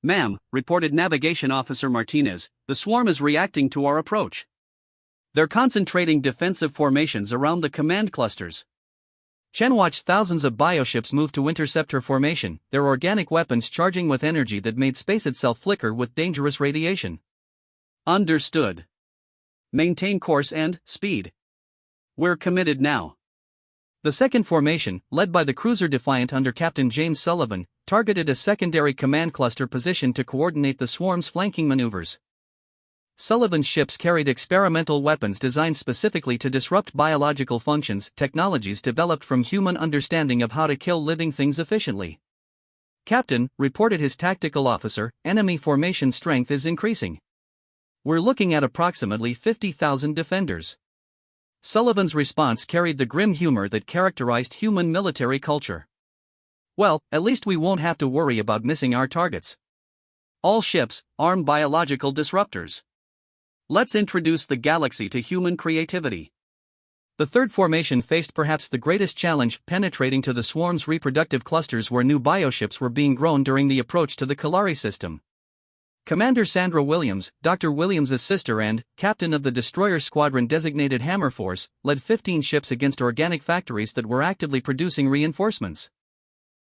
"Ma'am," reported Navigation Officer Martinez, "the swarm is reacting to our approach. They're concentrating defensive formations around the command clusters." Chen watched thousands of bioships move to intercept her formation, their organic weapons charging with energy that made space itself flicker with dangerous radiation. "Understood. Maintain course and speed. We're committed now." The second formation, led by the cruiser Defiant under Captain James Sullivan, targeted a secondary command cluster position to coordinate the swarm's flanking maneuvers. Sullivan's ships carried experimental weapons designed specifically to disrupt biological functions, technologies developed from human understanding of how to kill living things efficiently. "Captain," reported his tactical officer, "enemy formation strength is increasing. We're looking at approximately 50,000 defenders." Sullivan's response carried the grim humor that characterized human military culture. "Well, at least we won't have to worry about missing our targets. All ships, arm biological disruptors. Let's introduce the galaxy to human creativity." The third formation faced perhaps the greatest challenge, penetrating to the swarm's reproductive clusters where new bioships were being grown during the approach to the Kalari system. Commander Sandra Williams, Dr. Williams's sister and captain of the destroyer squadron designated Hammer Force, led 15 ships against organic factories that were actively producing reinforcements.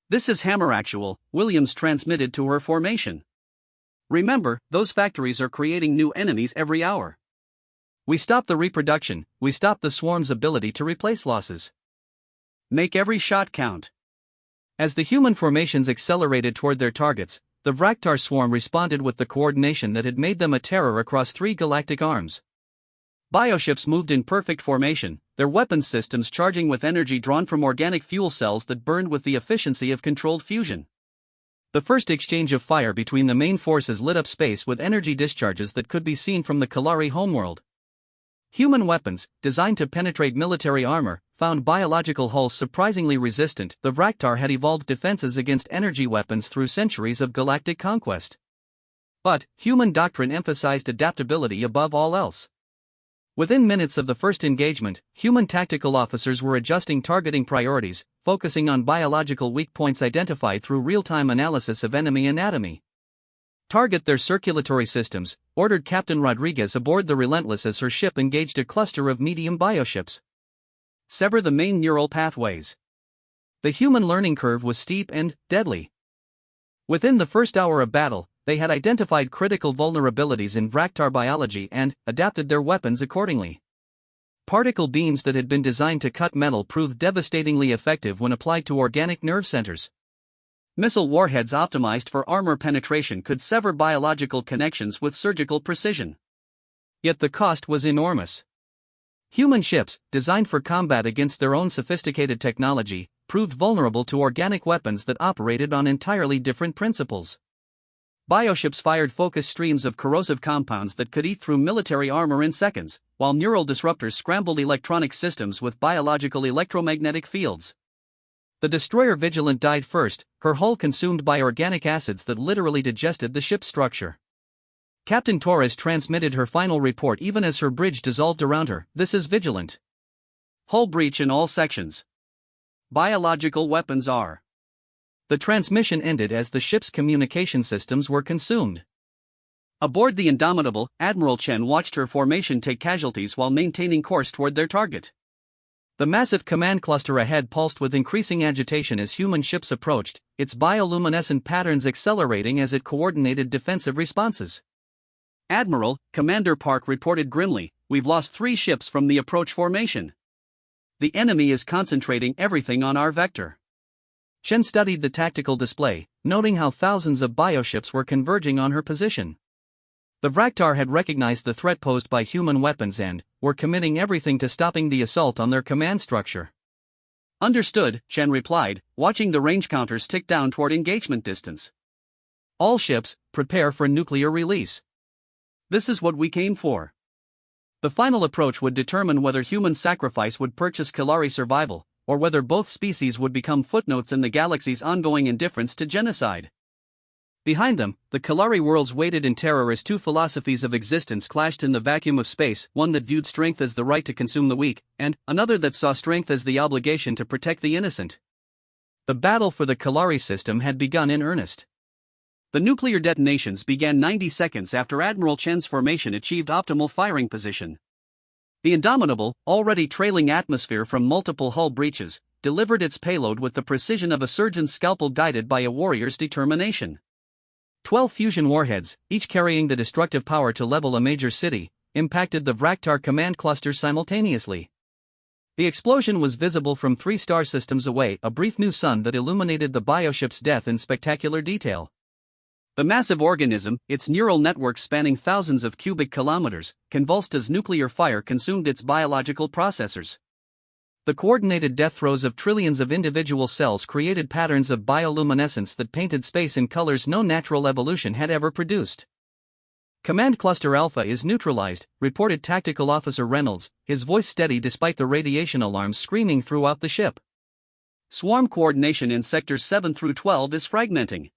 "This is Hammer Actual," Williams transmitted to her formation. "Remember, those factories are creating new enemies every hour. We stop the reproduction, we stop the swarm's ability to replace losses. Make every shot count." As the human formations accelerated toward their targets, the Vraktar swarm responded with the coordination that had made them a terror across 3 galactic arms. Bioships moved in perfect formation, their weapons systems charging with energy drawn from organic fuel cells that burned with the efficiency of controlled fusion. The first exchange of fire between the main forces lit up space with energy discharges that could be seen from the Kalari homeworld. Human weapons, designed to penetrate military armor, found biological hulls surprisingly resistant. The Vraktar had evolved defenses against energy weapons through centuries of galactic conquest. But human doctrine emphasized adaptability above all else. Within minutes of the first engagement, human tactical officers were adjusting targeting priorities, focusing on biological weak points identified through real-time analysis of enemy anatomy. "Target their circulatory systems," ordered Captain Rodriguez aboard the Relentless as her ship engaged a cluster of medium bioships. "Sever the main neural pathways." The human learning curve was steep and deadly. Within the first hour of battle, they had identified critical vulnerabilities in Vraktar biology and adapted their weapons accordingly. Particle beams that had been designed to cut metal proved devastatingly effective when applied to organic nerve centers. Missile warheads optimized for armor penetration could sever biological connections with surgical precision. Yet the cost was enormous. Human ships, designed for combat against their own sophisticated technology, proved vulnerable to organic weapons that operated on entirely different principles. Bioships fired focused streams of corrosive compounds that could eat through military armor in seconds, while neural disruptors scrambled electronic systems with biological electromagnetic fields. The destroyer Vigilant died first, her hull consumed by organic acids that literally digested the ship's structure. Captain Torres transmitted her final report even as her bridge dissolved around her. "This is Vigilant. Hull breach in all sections. Biological weapons are." The transmission ended as the ship's communication systems were consumed. Aboard the Indomitable, Admiral Chen watched her formation take casualties while maintaining course toward their target. The massive command cluster ahead pulsed with increasing agitation as human ships approached, its bioluminescent patterns accelerating as it coordinated defensive responses. "Admiral," Commander Park reported grimly, "we've lost 3 ships from the approach formation. The enemy is concentrating everything on our vector." Chen studied the tactical display, noting how thousands of bioships were converging on her position. The Vraktar had recognized the threat posed by human weapons and were committing everything to stopping the assault on their command structure. "Understood," Chen replied, watching the range counters tick down toward engagement distance. "All ships, prepare for nuclear release. This is what we came for." The final approach would determine whether human sacrifice would purchase Kalari survival, or whether both species would become footnotes in the galaxy's ongoing indifference to genocide. Behind them, the Kalari worlds waited in terror as 2 philosophies of existence clashed in the vacuum of space, one that viewed strength as the right to consume the weak, and another that saw strength as the obligation to protect the innocent. The battle for the Kalari system had begun in earnest. The nuclear detonations began 90 seconds after Admiral Chen's formation achieved optimal firing position. The Indomitable, already trailing atmosphere from multiple hull breaches, delivered its payload with the precision of a surgeon's scalpel guided by a warrior's determination. 12 fusion warheads, each carrying the destructive power to level a major city, impacted the Vraktar command cluster simultaneously. The explosion was visible from 3 star systems away, a brief new sun that illuminated the bioship's death in spectacular detail. The massive organism, its neural network spanning thousands of cubic kilometers, convulsed as nuclear fire consumed its biological processors. The coordinated death throes of trillions of individual cells created patterns of bioluminescence that painted space in colors no natural evolution had ever produced. "Command Cluster Alpha is neutralized," reported Tactical Officer Reynolds, his voice steady despite the radiation alarms screaming throughout the ship. "Swarm coordination in Sectors 7 through 12 is fragmenting."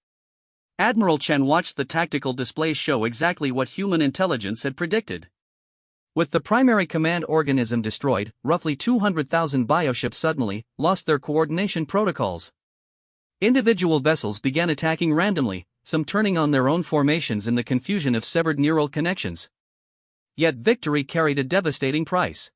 Admiral Chen watched the tactical displays show exactly what human intelligence had predicted. With the primary command organism destroyed, roughly 200,000 bioships suddenly lost their coordination protocols. Individual vessels began attacking randomly, some turning on their own formations in the confusion of severed neural connections. Yet victory carried a devastating price.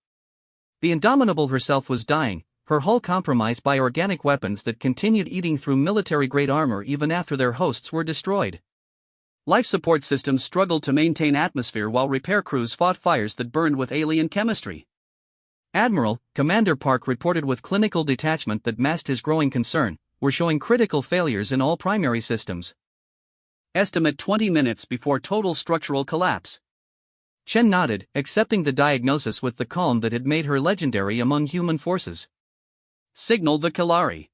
The Indomitable herself was dying, her hull compromised by organic weapons that continued eating through military-grade armor even after their hosts were destroyed. Life support systems struggled to maintain atmosphere while repair crews fought fires that burned with alien chemistry. Admiral, Commander Park reported with clinical detachment that masked his growing concern, were showing critical failures in all primary systems. Estimate 20 minutes before total structural collapse. Chen nodded, accepting the diagnosis with the calm that had made her legendary among human forces. Signal the Kalari.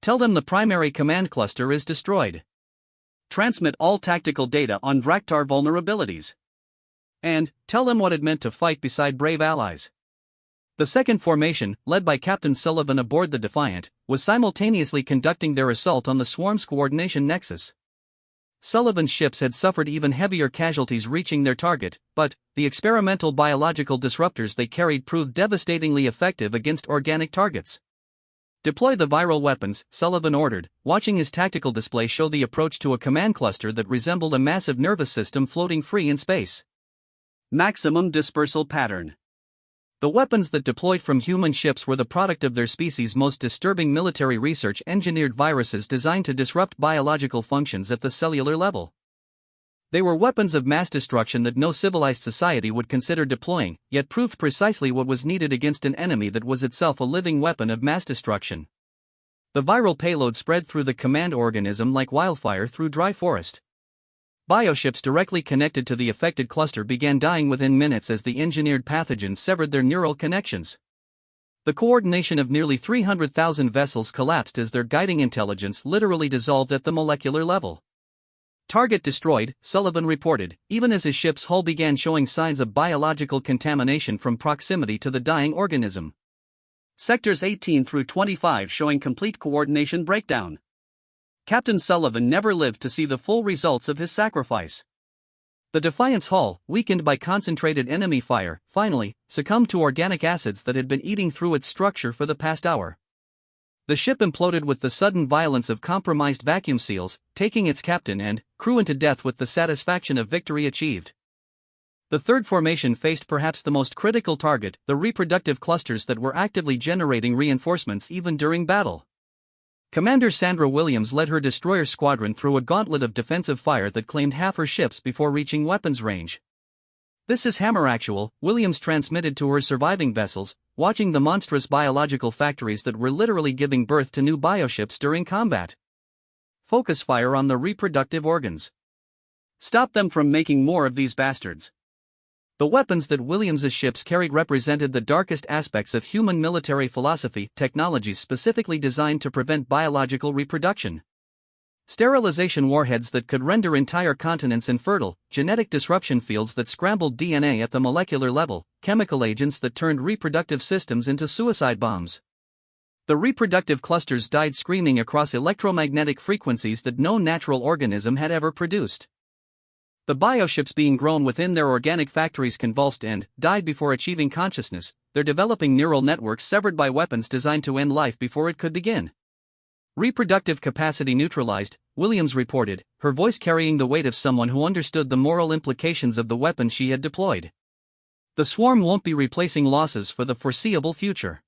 Tell them the primary command cluster is destroyed. Transmit all tactical data on Vraktar vulnerabilities. And tell them what it meant to fight beside brave allies. The second formation, led by Captain Sullivan aboard the Defiant, was simultaneously conducting their assault on the swarm's coordination nexus. Sullivan's ships had suffered even heavier casualties reaching their target, but the experimental biological disruptors they carried proved devastatingly effective against organic targets. Deploy the viral weapons, Sullivan ordered, watching his tactical display show the approach to a command cluster that resembled a massive nervous system floating free in space. Maximum dispersal pattern. The weapons that deployed from human ships were the product of their species' most disturbing military research engineered viruses designed to disrupt biological functions at the cellular level. They were weapons of mass destruction that no civilized society would consider deploying, yet proved precisely what was needed against an enemy that was itself a living weapon of mass destruction. The viral payload spread through the command organism like wildfire through dry forest. Bioships directly connected to the affected cluster began dying within minutes as the engineered pathogens severed their neural connections. The coordination of nearly 300,000 vessels collapsed as their guiding intelligence literally dissolved at the molecular level. Target destroyed, Sullivan reported, even as his ship's hull began showing signs of biological contamination from proximity to the dying organism. Sectors 18 through 25 showing complete coordination breakdown. Captain Sullivan never lived to see the full results of his sacrifice. The Defiant's hull, weakened by concentrated enemy fire, finally succumbed to organic acids that had been eating through its structure for the past hour. The ship imploded with the sudden violence of compromised vacuum seals, taking its captain and crew into death with the satisfaction of victory achieved. The third formation faced perhaps the most critical target, the reproductive clusters that were actively generating reinforcements even during battle. Commander Sandra Williams led her destroyer squadron through a gauntlet of defensive fire that claimed half her ships before reaching weapons range. "This is Hammer Actual," Williams transmitted to her surviving vessels, watching the monstrous biological factories that were literally giving birth to new bioships during combat. "Focus fire on the reproductive organs. Stop them from making more of these bastards." The weapons that Williams's ships carried represented the darkest aspects of human military philosophy, technologies specifically designed to prevent biological reproduction. Sterilization warheads that could render entire continents infertile, genetic disruption fields that scrambled DNA at the molecular level, chemical agents that turned reproductive systems into suicide bombs. The reproductive clusters died screaming across electromagnetic frequencies that no natural organism had ever produced. The bioships being grown within their organic factories convulsed and died before achieving consciousness, their developing neural networks severed by weapons designed to end life before it could begin. "Reproductive capacity neutralized," Williams reported, her voice carrying the weight of someone who understood the moral implications of the weapons she had deployed. "The swarm won't be replacing losses for the foreseeable future."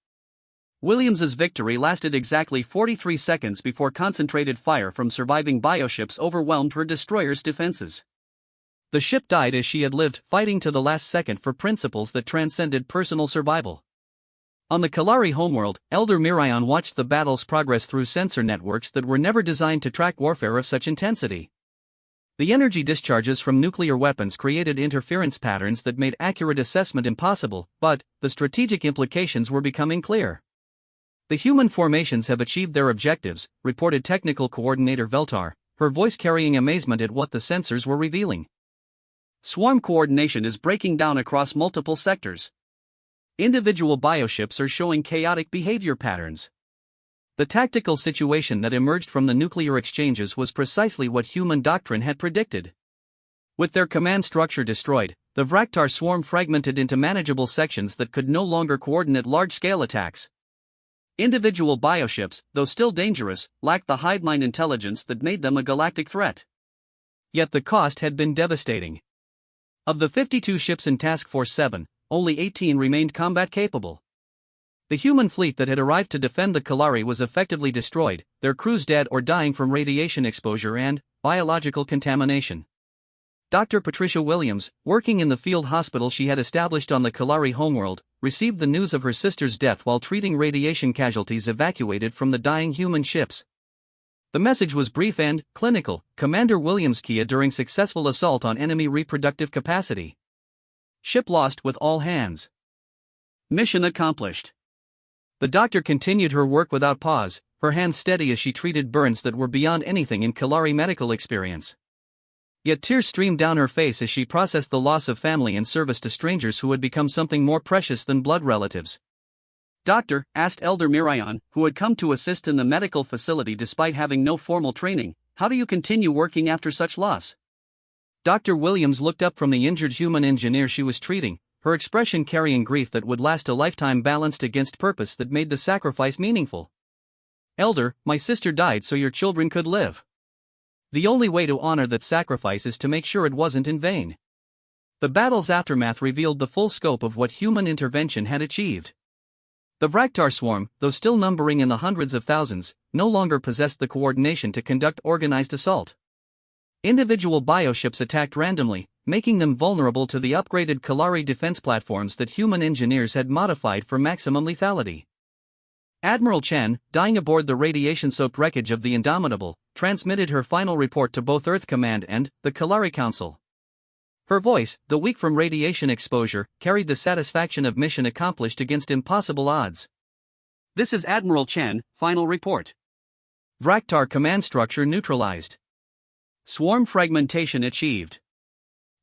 Williams's victory lasted exactly 43 seconds before concentrated fire from surviving bioships overwhelmed her destroyer's defenses. The ship died as she had lived, fighting to the last second for principles that transcended personal survival. On the Kalari homeworld, Elder Mirion watched the battle's progress through sensor networks that were never designed to track warfare of such intensity. The energy discharges from nuclear weapons created interference patterns that made accurate assessment impossible, but the strategic implications were becoming clear. "The human formations have achieved their objectives," reported Technical Coordinator Veltar, her voice carrying amazement at what the sensors were revealing. "Swarm coordination is breaking down across multiple sectors. Individual bioships are showing chaotic behavior patterns." The tactical situation that emerged from the nuclear exchanges was precisely what human doctrine had predicted. With their command structure destroyed, the Vraktar swarm fragmented into manageable sections that could no longer coordinate large-scale attacks. Individual bioships, though still dangerous, lacked the hive mind intelligence that made them a galactic threat. Yet the cost had been devastating. Of the 52 ships in Task Force 7, only 18 remained combat-capable. The human fleet that had arrived to defend the Kalari was effectively destroyed, their crews dead or dying from radiation exposure and biological contamination. Dr. Patricia Williams, working in the field hospital she had established on the Kalari homeworld, received the news of her sister's death while treating radiation casualties evacuated from the dying human ships. The message was brief and clinical: Commander Williams Kia during successful assault on enemy reproductive capacity. Ship lost with all hands. Mission accomplished. The doctor continued her work without pause, her hands steady as she treated burns that were beyond anything in Kalari medical experience. Yet tears streamed down her face as she processed the loss of family and service to strangers who had become something more precious than blood relatives. "Doctor," asked Elder Mirayan, who had come to assist in the medical facility despite having no formal training, "how do you continue working after such loss?" Dr. Williams looked up from the injured human engineer she was treating, her expression carrying grief that would last a lifetime balanced against purpose that made the sacrifice meaningful. "Elder, my sister died so your children could live. The only way to honor that sacrifice is to make sure it wasn't in vain." The battle's aftermath revealed the full scope of what human intervention had achieved. The Vraktar swarm, though still numbering in the hundreds of thousands, no longer possessed the coordination to conduct organized assault. Individual bioships attacked randomly, making them vulnerable to the upgraded Kalari defense platforms that human engineers had modified for maximum lethality. Admiral Chen, dying aboard the radiation-soaked wreckage of the Indomitable, transmitted her final report to both Earth Command and the Kalari Council. Her voice, though weak from radiation exposure, carried the satisfaction of mission accomplished against impossible odds. "This is Admiral Chen, final report. Vraktar command structure neutralized. Swarm fragmentation achieved.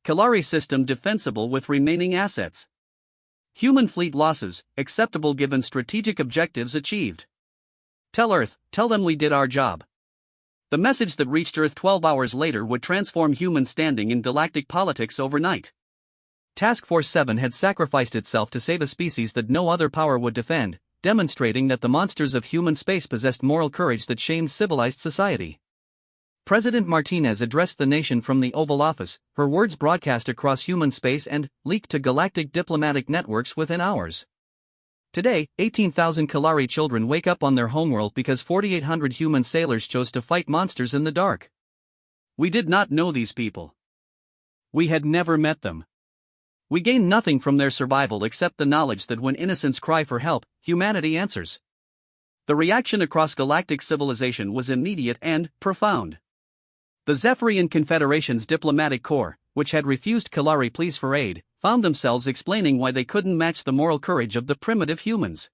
Kalari system defensible with remaining assets. Human fleet losses, acceptable given strategic objectives achieved. Tell Earth, tell them we did our job." The message that reached Earth 12 hours later would transform human standing in galactic politics overnight. Task Force 7 had sacrificed itself to save a species that no other power would defend, demonstrating that the monsters of human space possessed moral courage that shamed civilized society. President Martinez addressed the nation from the Oval Office, her words broadcast across human space and leaked to galactic diplomatic networks within hours. Today, 18,000 Kalari children wake up on their homeworld because 4,800 human sailors chose to fight monsters in the dark. We did not know these people. We had never met them. We gained nothing from their survival except the knowledge that when innocents cry for help, humanity answers. The reaction across galactic civilization was immediate and profound. The Zephyrian Confederation's diplomatic corps, which had refused Kalari pleas for aid, found themselves explaining why they couldn't match the moral courage of the primitive humans.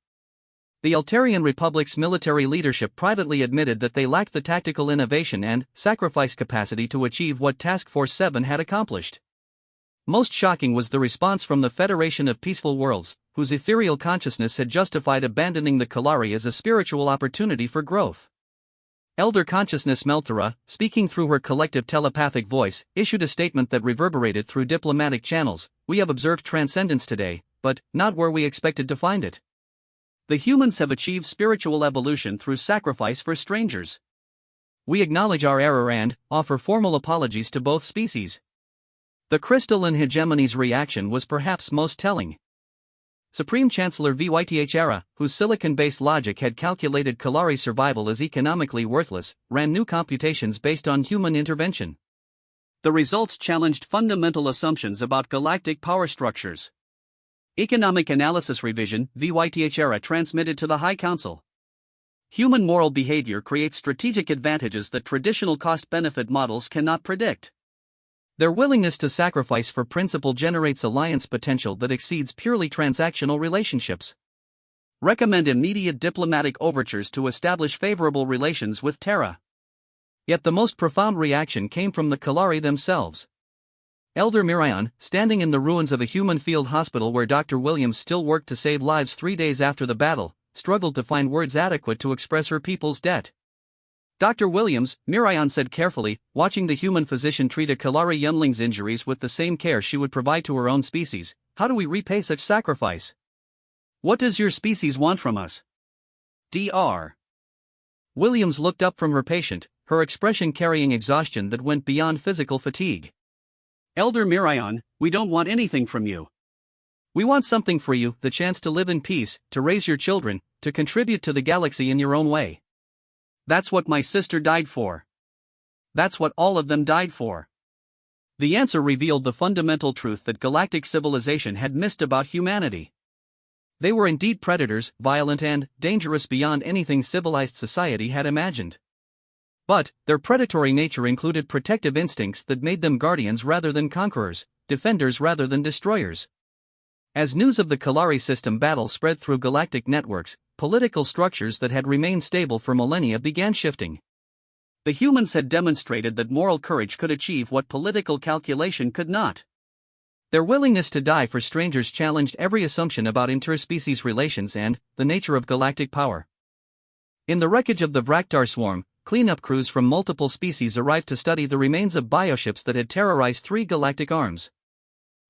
The Altarian Republic's military leadership privately admitted that they lacked the tactical innovation and sacrifice capacity to achieve what Task Force 7 had accomplished. Most shocking was the response from the Federation of Peaceful Worlds, whose ethereal consciousness had justified abandoning the Kalari as a spiritual opportunity for growth. Elder Consciousness Melthara, speaking through her collective telepathic voice, issued a statement that reverberated through diplomatic channels: "We have observed transcendence today, but not where we expected to find it. The humans have achieved spiritual evolution through sacrifice for strangers. We acknowledge our error and offer formal apologies to both species." The crystalline hegemony's reaction was perhaps most telling. Supreme Chancellor Vyth, whose silicon-based logic had calculated Kalari survival as economically worthless, ran new computations based on human intervention. The results challenged fundamental assumptions about galactic power structures. Economic analysis revision, Vyth transmitted to the High Council. Human moral behavior creates strategic advantages that traditional cost-benefit models cannot predict. Their willingness to sacrifice for principle generates alliance potential that exceeds purely transactional relationships. Recommend immediate diplomatic overtures to establish favorable relations with Terra. Yet the most profound reaction came from the Kalari themselves. Elder Mirayan, standing in the ruins of a human field hospital where Dr. Williams still worked to save lives 3 days after the battle, struggled to find words adequate to express her people's debt. "Dr. Williams," Mirayan said carefully, watching the human physician treat a Kalari youngling's injuries with the same care she would provide to her own species, "how do we repay such sacrifice? What does your species want from us?" Dr. Williams looked up from her patient, her expression carrying exhaustion that went beyond physical fatigue. "Elder Mirion, we don't want anything from you. We want something for you, the chance to live in peace, to raise your children, to contribute to the galaxy in your own way. That's what my sister died for. That's what all of them died for." The answer revealed the fundamental truth that galactic civilization had missed about humanity. They were indeed predators, violent and dangerous beyond anything civilized society had imagined. But their predatory nature included protective instincts that made them guardians rather than conquerors, defenders rather than destroyers. As news of the Kalari system battle spread through galactic networks, political structures that had remained stable for millennia began shifting. The humans had demonstrated that moral courage could achieve what political calculation could not. Their willingness to die for strangers challenged every assumption about interspecies relations and the nature of galactic power. In the wreckage of the Vraktar swarm, cleanup crews from multiple species arrived to study the remains of bioships that had terrorized 3 galactic arms.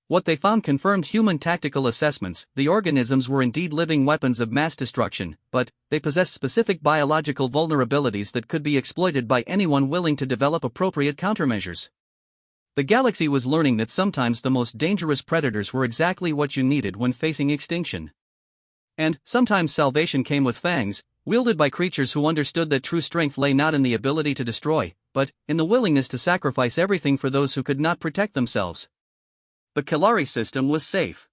What they found confirmed human tactical assessments: the organisms were indeed living weapons of mass destruction, but they possessed specific biological vulnerabilities that could be exploited by anyone willing to develop appropriate countermeasures. The galaxy was learning that sometimes the most dangerous predators were exactly what you needed when facing extinction. And sometimes salvation came with fangs, wielded by creatures who understood that true strength lay not in the ability to destroy, but in the willingness to sacrifice everything for those who could not protect themselves. The Kalari system was safe.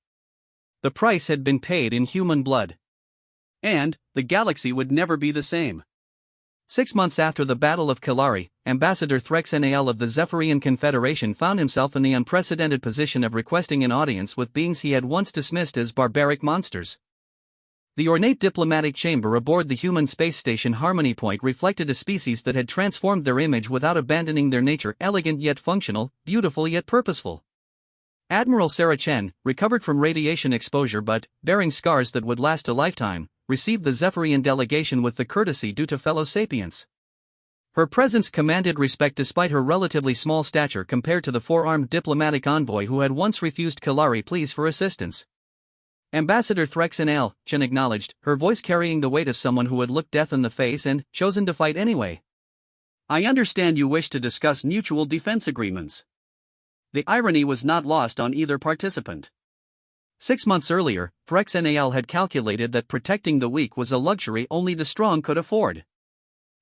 The price had been paid in human blood. And the galaxy would never be the same. 6 months after the Battle of Kalari, Ambassador Threxenael of the Zephyrian Confederation found himself in the unprecedented position of requesting an audience with beings he had once dismissed as barbaric monsters. The ornate diplomatic chamber aboard the human space station Harmony Point reflected a species that had transformed their image without abandoning their nature: elegant yet functional, beautiful yet purposeful. Admiral Sarah Chen, recovered from radiation exposure but bearing scars that would last a lifetime, received the Zephyrian delegation with the courtesy due to fellow sapients. Her presence commanded respect despite her relatively small stature compared to the 4-armed diplomatic envoy who had once refused Kalari pleas for assistance. "Ambassador Threxenael," Chen acknowledged, her voice carrying the weight of someone who had looked death in the face and chosen to fight anyway. "I understand you wish to discuss mutual defense agreements." The irony was not lost on either participant. 6 months earlier, Threxenael had calculated that protecting the weak was a luxury only the strong could afford.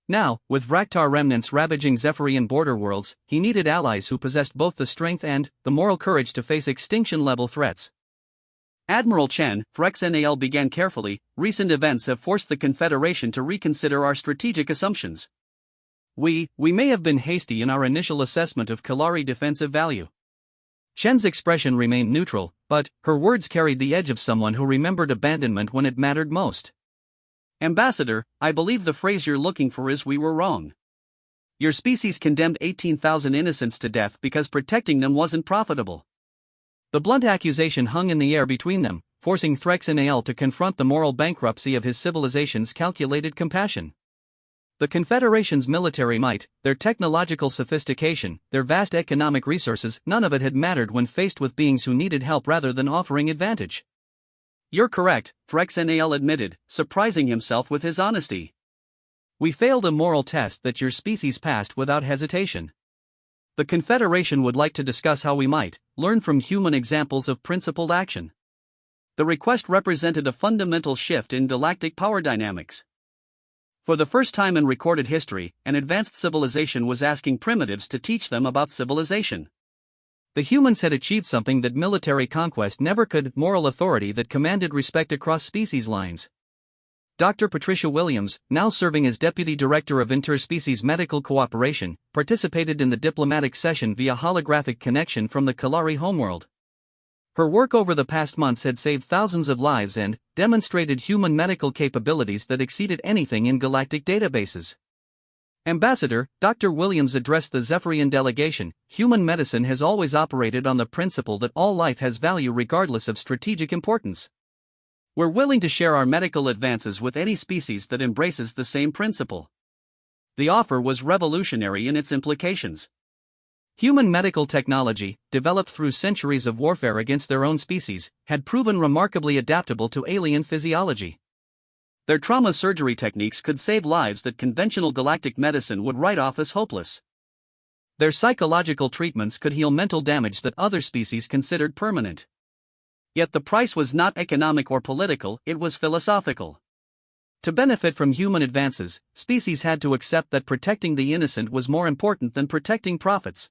Now, with Vraktar remnants ravaging Zephyrian border worlds, he needed allies who possessed both the strength and the moral courage to face extinction-level threats. "Admiral Chen," Threxenael began carefully, "recent events have forced the Confederation to reconsider our strategic assumptions. We may have been hasty in our initial assessment of Kalari defensive value." Chen's expression remained neutral, but her words carried the edge of someone who remembered abandonment when it mattered most. "Ambassador, I believe the phrase you're looking for is 'we were wrong.' Your species condemned 18,000 innocents to death because protecting them wasn't profitable." The blunt accusation hung in the air between them, forcing Threxenael to confront the moral bankruptcy of his civilization's calculated compassion. The Confederation's military might, their technological sophistication, their vast economic resources, none of it had mattered when faced with beings who needed help rather than offering advantage. "You're correct," Threxenael admitted, surprising himself with his honesty. "We failed a moral test that your species passed without hesitation. The Confederation would like to discuss how we might learn from human examples of principled action." The request represented a fundamental shift in galactic power dynamics. For the first time in recorded history, an advanced civilization was asking primitives to teach them about civilization. The humans had achieved something that military conquest never could: moral authority that commanded respect across species lines. Dr. Patricia Williams, now serving as Deputy Director of Interspecies Medical Cooperation, participated in the diplomatic session via holographic connection from the Kalari homeworld. Her work over the past months had saved thousands of lives and demonstrated human medical capabilities that exceeded anything in galactic databases. "Ambassador," Dr. Williams addressed the Zephyrian delegation, "human medicine has always operated on the principle that all life has value regardless of strategic importance. We're willing to share our medical advances with any species that embraces the same principle." The offer was revolutionary in its implications. Human medical technology, developed through centuries of warfare against their own species, had proven remarkably adaptable to alien physiology. Their trauma surgery techniques could save lives that conventional galactic medicine would write off as hopeless. Their psychological treatments could heal mental damage that other species considered permanent. Yet the price was not economic or political, it was philosophical. To benefit from human advances, species had to accept that protecting the innocent was more important than protecting profits.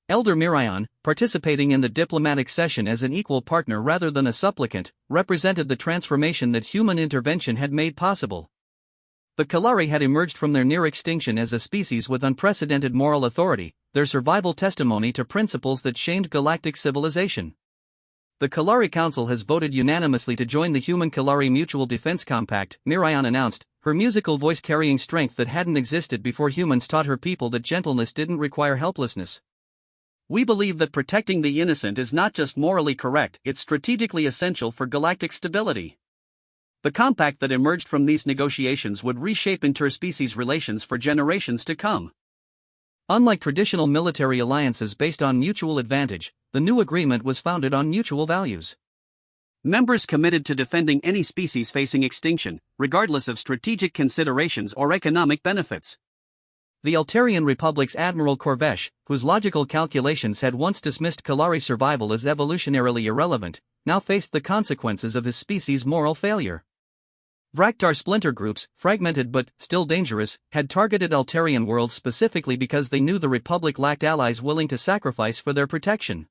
Elder Mirion, participating in the diplomatic session as an equal partner rather than a supplicant, represented the transformation that human intervention had made possible. The Kalari had emerged from their near extinction as a species with unprecedented moral authority, their survival testimony to principles that shamed galactic civilization. The Kalari Council has voted unanimously to join the Human-Kalari Mutual Defense Compact, Mirion announced, her musical voice carrying strength that hadn't existed before humans taught her people that gentleness didn't require helplessness. We believe that protecting the innocent is not just morally correct, it's strategically essential for galactic stability. The compact that emerged from these negotiations would reshape interspecies relations for generations to come. Unlike traditional military alliances based on mutual advantage, the new agreement was founded on mutual values. Members committed to defending any species facing extinction, regardless of strategic considerations or economic benefits. The Altarian Republic's Admiral Corvesh, whose logical calculations had once dismissed Kalari survival as evolutionarily irrelevant, now faced the consequences of his species' moral failure. Vraktar splinter groups, fragmented but still dangerous, had targeted Altarian worlds specifically because they knew the Republic lacked allies willing to sacrifice for their protection.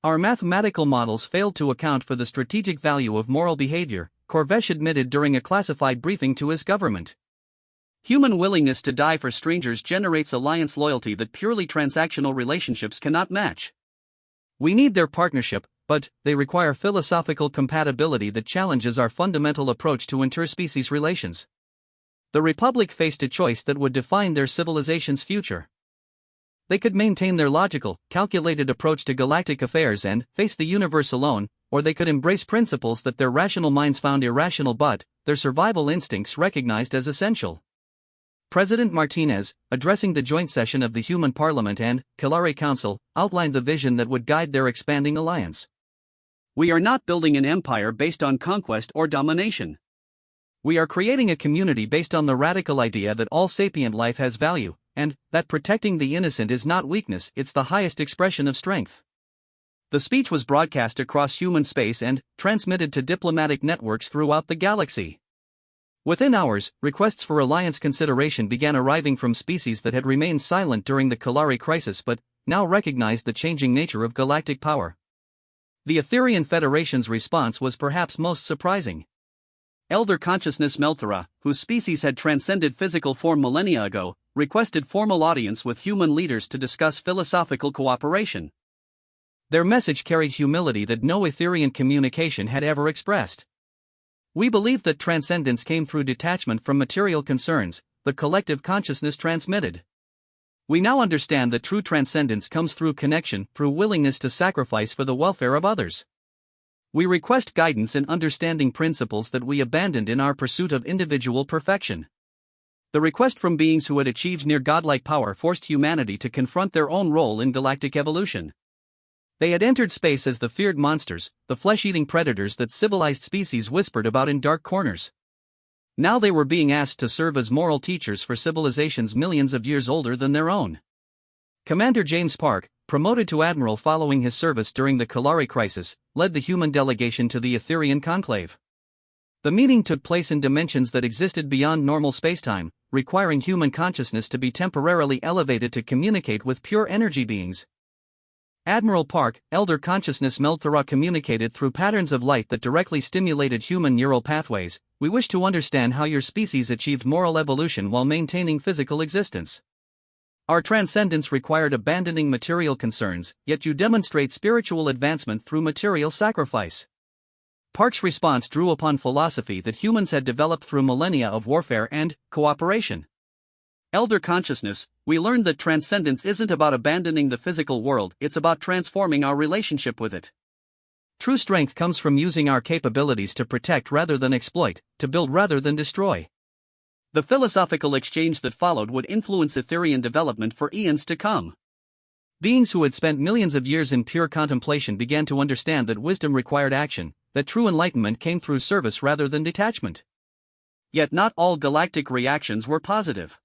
Our mathematical models failed to account for the strategic value of moral behavior, Corvesh admitted during a classified briefing to his government. Human willingness to die for strangers generates alliance loyalty that purely transactional relationships cannot match. We need their partnership, but they require philosophical compatibility that challenges our fundamental approach to interspecies relations. The Republic faced a choice that would define their civilization's future. They could maintain their logical, calculated approach to galactic affairs and face the universe alone, or they could embrace principles that their rational minds found irrational but their survival instincts recognized as essential. President Martinez, addressing the joint session of the Human Parliament and Kalari Council, outlined the vision that would guide their expanding alliance. We are not building an empire based on conquest or domination. We are creating a community based on the radical idea that all sapient life has value, and that protecting the innocent is not weakness, it's the highest expression of strength. The speech was broadcast across human space and transmitted to diplomatic networks throughout the galaxy. Within hours, requests for alliance consideration began arriving from species that had remained silent during the Kalari crisis but now recognized the changing nature of galactic power. The Etherian Federation's response was perhaps most surprising. Elder Consciousness Melthara, whose species had transcended physical form millennia ago, requested formal audience with human leaders to discuss philosophical cooperation. Their message carried humility that no Etherian communication had ever expressed. We believed that transcendence came through detachment from material concerns, the collective consciousness transmitted. We now understand that true transcendence comes through connection, through willingness to sacrifice for the welfare of others. We request guidance in understanding principles that we abandoned in our pursuit of individual perfection. The request from beings who had achieved near godlike power forced humanity to confront their own role in galactic evolution. They had entered space as the feared monsters, the flesh-eating predators that civilized species whispered about in dark corners. Now they were being asked to serve as moral teachers for civilizations millions of years older than their own. Commander James Park, promoted to admiral following his service during the Kalari crisis, led the human delegation to the Etherian conclave. The meeting took place in dimensions that existed beyond normal spacetime, requiring human consciousness to be temporarily elevated to communicate with pure energy beings. Admiral Park, Elder Consciousness Melthara communicated through patterns of light that directly stimulated human neural pathways. We wish to understand how your species achieved moral evolution while maintaining physical existence. Our transcendence required abandoning material concerns, yet you demonstrate spiritual advancement through material sacrifice. Park's response drew upon philosophy that humans had developed through millennia of warfare and cooperation. Elder Consciousness, we learned that transcendence isn't about abandoning the physical world, it's about transforming our relationship with it. True strength comes from using our capabilities to protect rather than exploit, to build rather than destroy. The philosophical exchange that followed would influence Etherian development for eons to come. Beings who had spent millions of years in pure contemplation began to understand that wisdom required action, that true enlightenment came through service rather than detachment. Yet not all galactic reactions were positive.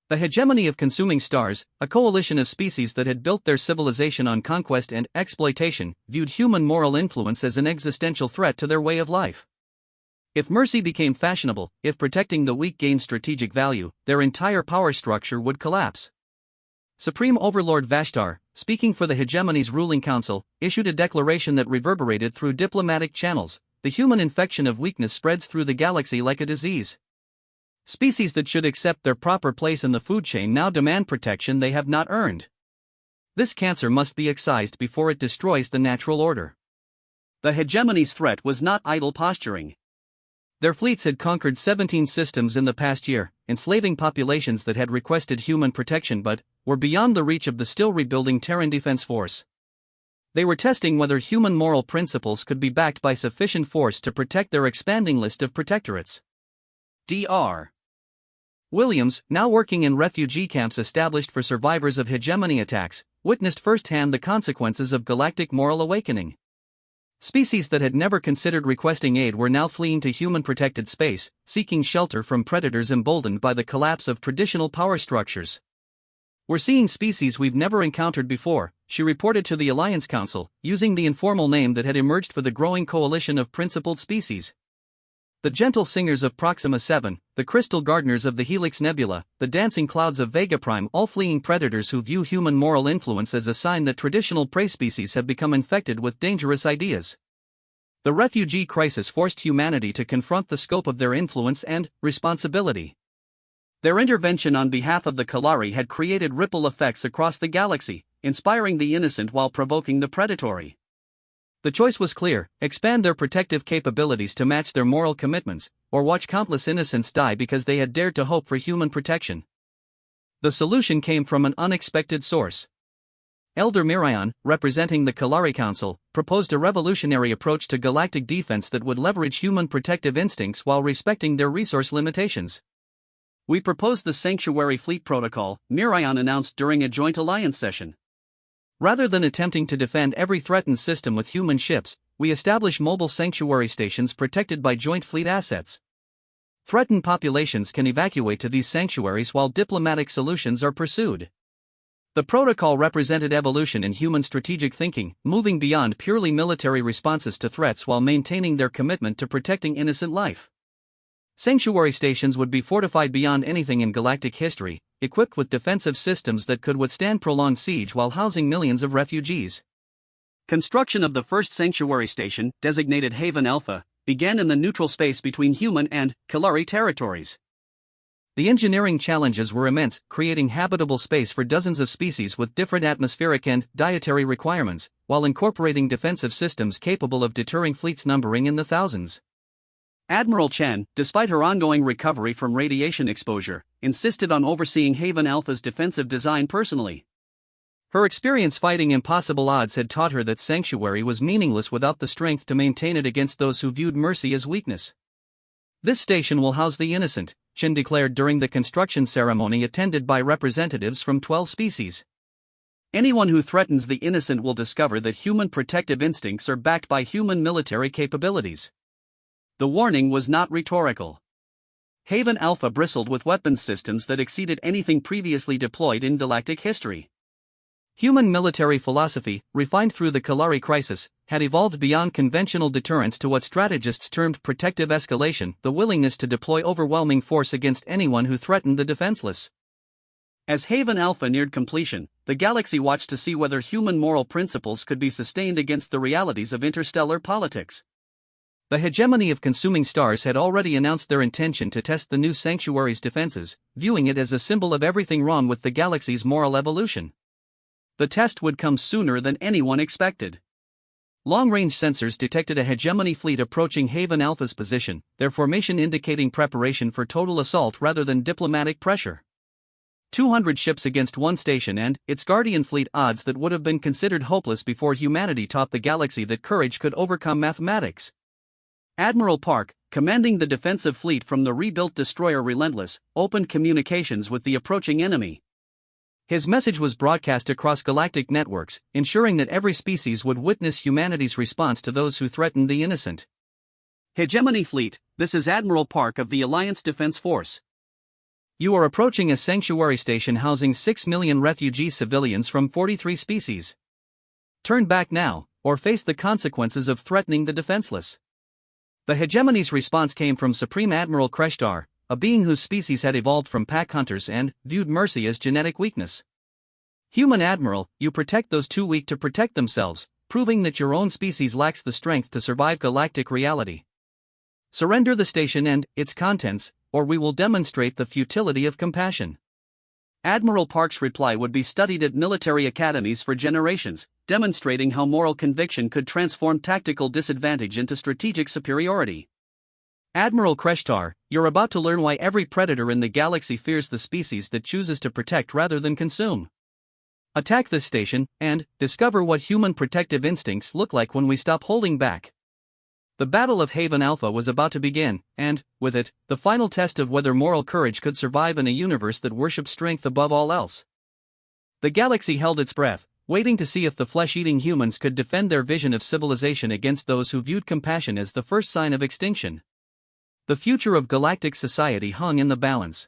The hegemony of consuming stars, a coalition of species that had built their civilization on conquest and exploitation, viewed human moral influence as an existential threat to their way of life. If mercy became fashionable, if protecting the weak gained strategic value, their entire power structure would collapse. Supreme Overlord Vashtar, speaking for the hegemony's ruling council, issued a declaration that reverberated through diplomatic channels. The human infection of weakness spreads through the galaxy like a disease. Species that should accept their proper place in the food chain now demand protection they have not earned. This cancer must be excised before it destroys the natural order. The hegemony's threat was not idle posturing. Their fleets had conquered 17 systems in the past year, enslaving populations that had requested human protection but were beyond the reach of the still rebuilding Terran Defense Force. They were testing whether human moral principles could be backed by sufficient force to protect their expanding list of protectorates. Dr. Williams, now working in refugee camps established for survivors of hegemony attacks, witnessed firsthand the consequences of galactic moral awakening. Species that had never considered requesting aid were now fleeing to human-protected space, seeking shelter from predators emboldened by the collapse of traditional power structures. "We're seeing species we've never encountered before," she reported to the Alliance Council, using the informal name that had emerged for the growing coalition of principled species. The gentle singers of Proxima 7, the crystal gardeners of the Helix Nebula, the dancing clouds of Vega Prime, all fleeing predators who view human moral influence as a sign that traditional prey species have become infected with dangerous ideas. The refugee crisis forced humanity to confront the scope of their influence and responsibility. Their intervention on behalf of the Kalari had created ripple effects across the galaxy, inspiring the innocent while provoking the predatory. The choice was clear: expand their protective capabilities to match their moral commitments, or watch countless innocents die because they had dared to hope for human protection. The solution came from an unexpected source. Elder Mirion, representing the Kalari Council, proposed a revolutionary approach to galactic defense that would leverage human protective instincts while respecting their resource limitations. "We propose the Sanctuary Fleet Protocol," Mirion announced during a joint alliance session. "Rather than attempting to defend every threatened system with human ships, we establish mobile sanctuary stations protected by joint fleet assets. Threatened populations can evacuate to these sanctuaries while diplomatic solutions are pursued." The protocol represented evolution in human strategic thinking, moving beyond purely military responses to threats while maintaining their commitment to protecting innocent life. Sanctuary stations would be fortified beyond anything in galactic history, equipped with defensive systems that could withstand prolonged siege while housing millions of refugees. Construction of the first sanctuary station, designated Haven Alpha, began in the neutral space between human and Kalari territories. The engineering challenges were immense, creating habitable space for dozens of species with different atmospheric and dietary requirements, while incorporating defensive systems capable of deterring fleets numbering in the thousands. Admiral Chen, despite her ongoing recovery from radiation exposure, insisted on overseeing Haven Alpha's defensive design personally. Her experience fighting impossible odds had taught her that sanctuary was meaningless without the strength to maintain it against those who viewed mercy as weakness. "This station will house the innocent," Chen declared during the construction ceremony attended by representatives from 12 species. "Anyone who threatens the innocent will discover that human protective instincts are backed by human military capabilities." The warning was not rhetorical. Haven Alpha bristled with weapons systems that exceeded anything previously deployed in galactic history. Human military philosophy, refined through the Kalari crisis, had evolved beyond conventional deterrence to what strategists termed protective escalation, the willingness to deploy overwhelming force against anyone who threatened the defenseless. As Haven Alpha neared completion, the galaxy watched to see whether human moral principles could be sustained against the realities of interstellar politics. The hegemony of consuming stars had already announced their intention to test the new sanctuary's defenses, viewing it as a symbol of everything wrong with the galaxy's moral evolution. The test would come sooner than anyone expected. Long-range sensors detected a hegemony fleet approaching Haven Alpha's position, their formation indicating preparation for total assault rather than diplomatic pressure. 200 ships against one station and its guardian fleet, odds that would have been considered hopeless before humanity taught the galaxy that courage could overcome mathematics. Admiral Park, commanding the defensive fleet from the rebuilt destroyer Relentless, opened communications with the approaching enemy. His message was broadcast across galactic networks, ensuring that every species would witness humanity's response to those who threatened the innocent. Hegemony Fleet, this is Admiral Park of the Alliance Defense Force. You are approaching a sanctuary station housing 6 million refugee civilians from 43 species. Turn back now, or face the consequences of threatening the defenseless. The Hegemony's response came from Supreme Admiral Kreshtar, a being whose species had evolved from pack hunters and viewed mercy as genetic weakness. Human Admiral, you protect those too weak to protect themselves, proving that your own species lacks the strength to survive galactic reality. Surrender the station and its contents, or we will demonstrate the futility of compassion. Admiral Park's reply would be studied at military academies for generations, demonstrating how moral conviction could transform tactical disadvantage into strategic superiority. Admiral Kreshtar, you're about to learn why every predator in the galaxy fears the species that chooses to protect rather than consume. Attack this station, and discover what human protective instincts look like when we stop holding back. The Battle of Haven Alpha was about to begin, and, with it, the final test of whether moral courage could survive in a universe that worships strength above all else. The galaxy held its breath, waiting to see if the flesh-eating humans could defend their vision of civilization against those who viewed compassion as the first sign of extinction. The future of galactic society hung in the balance.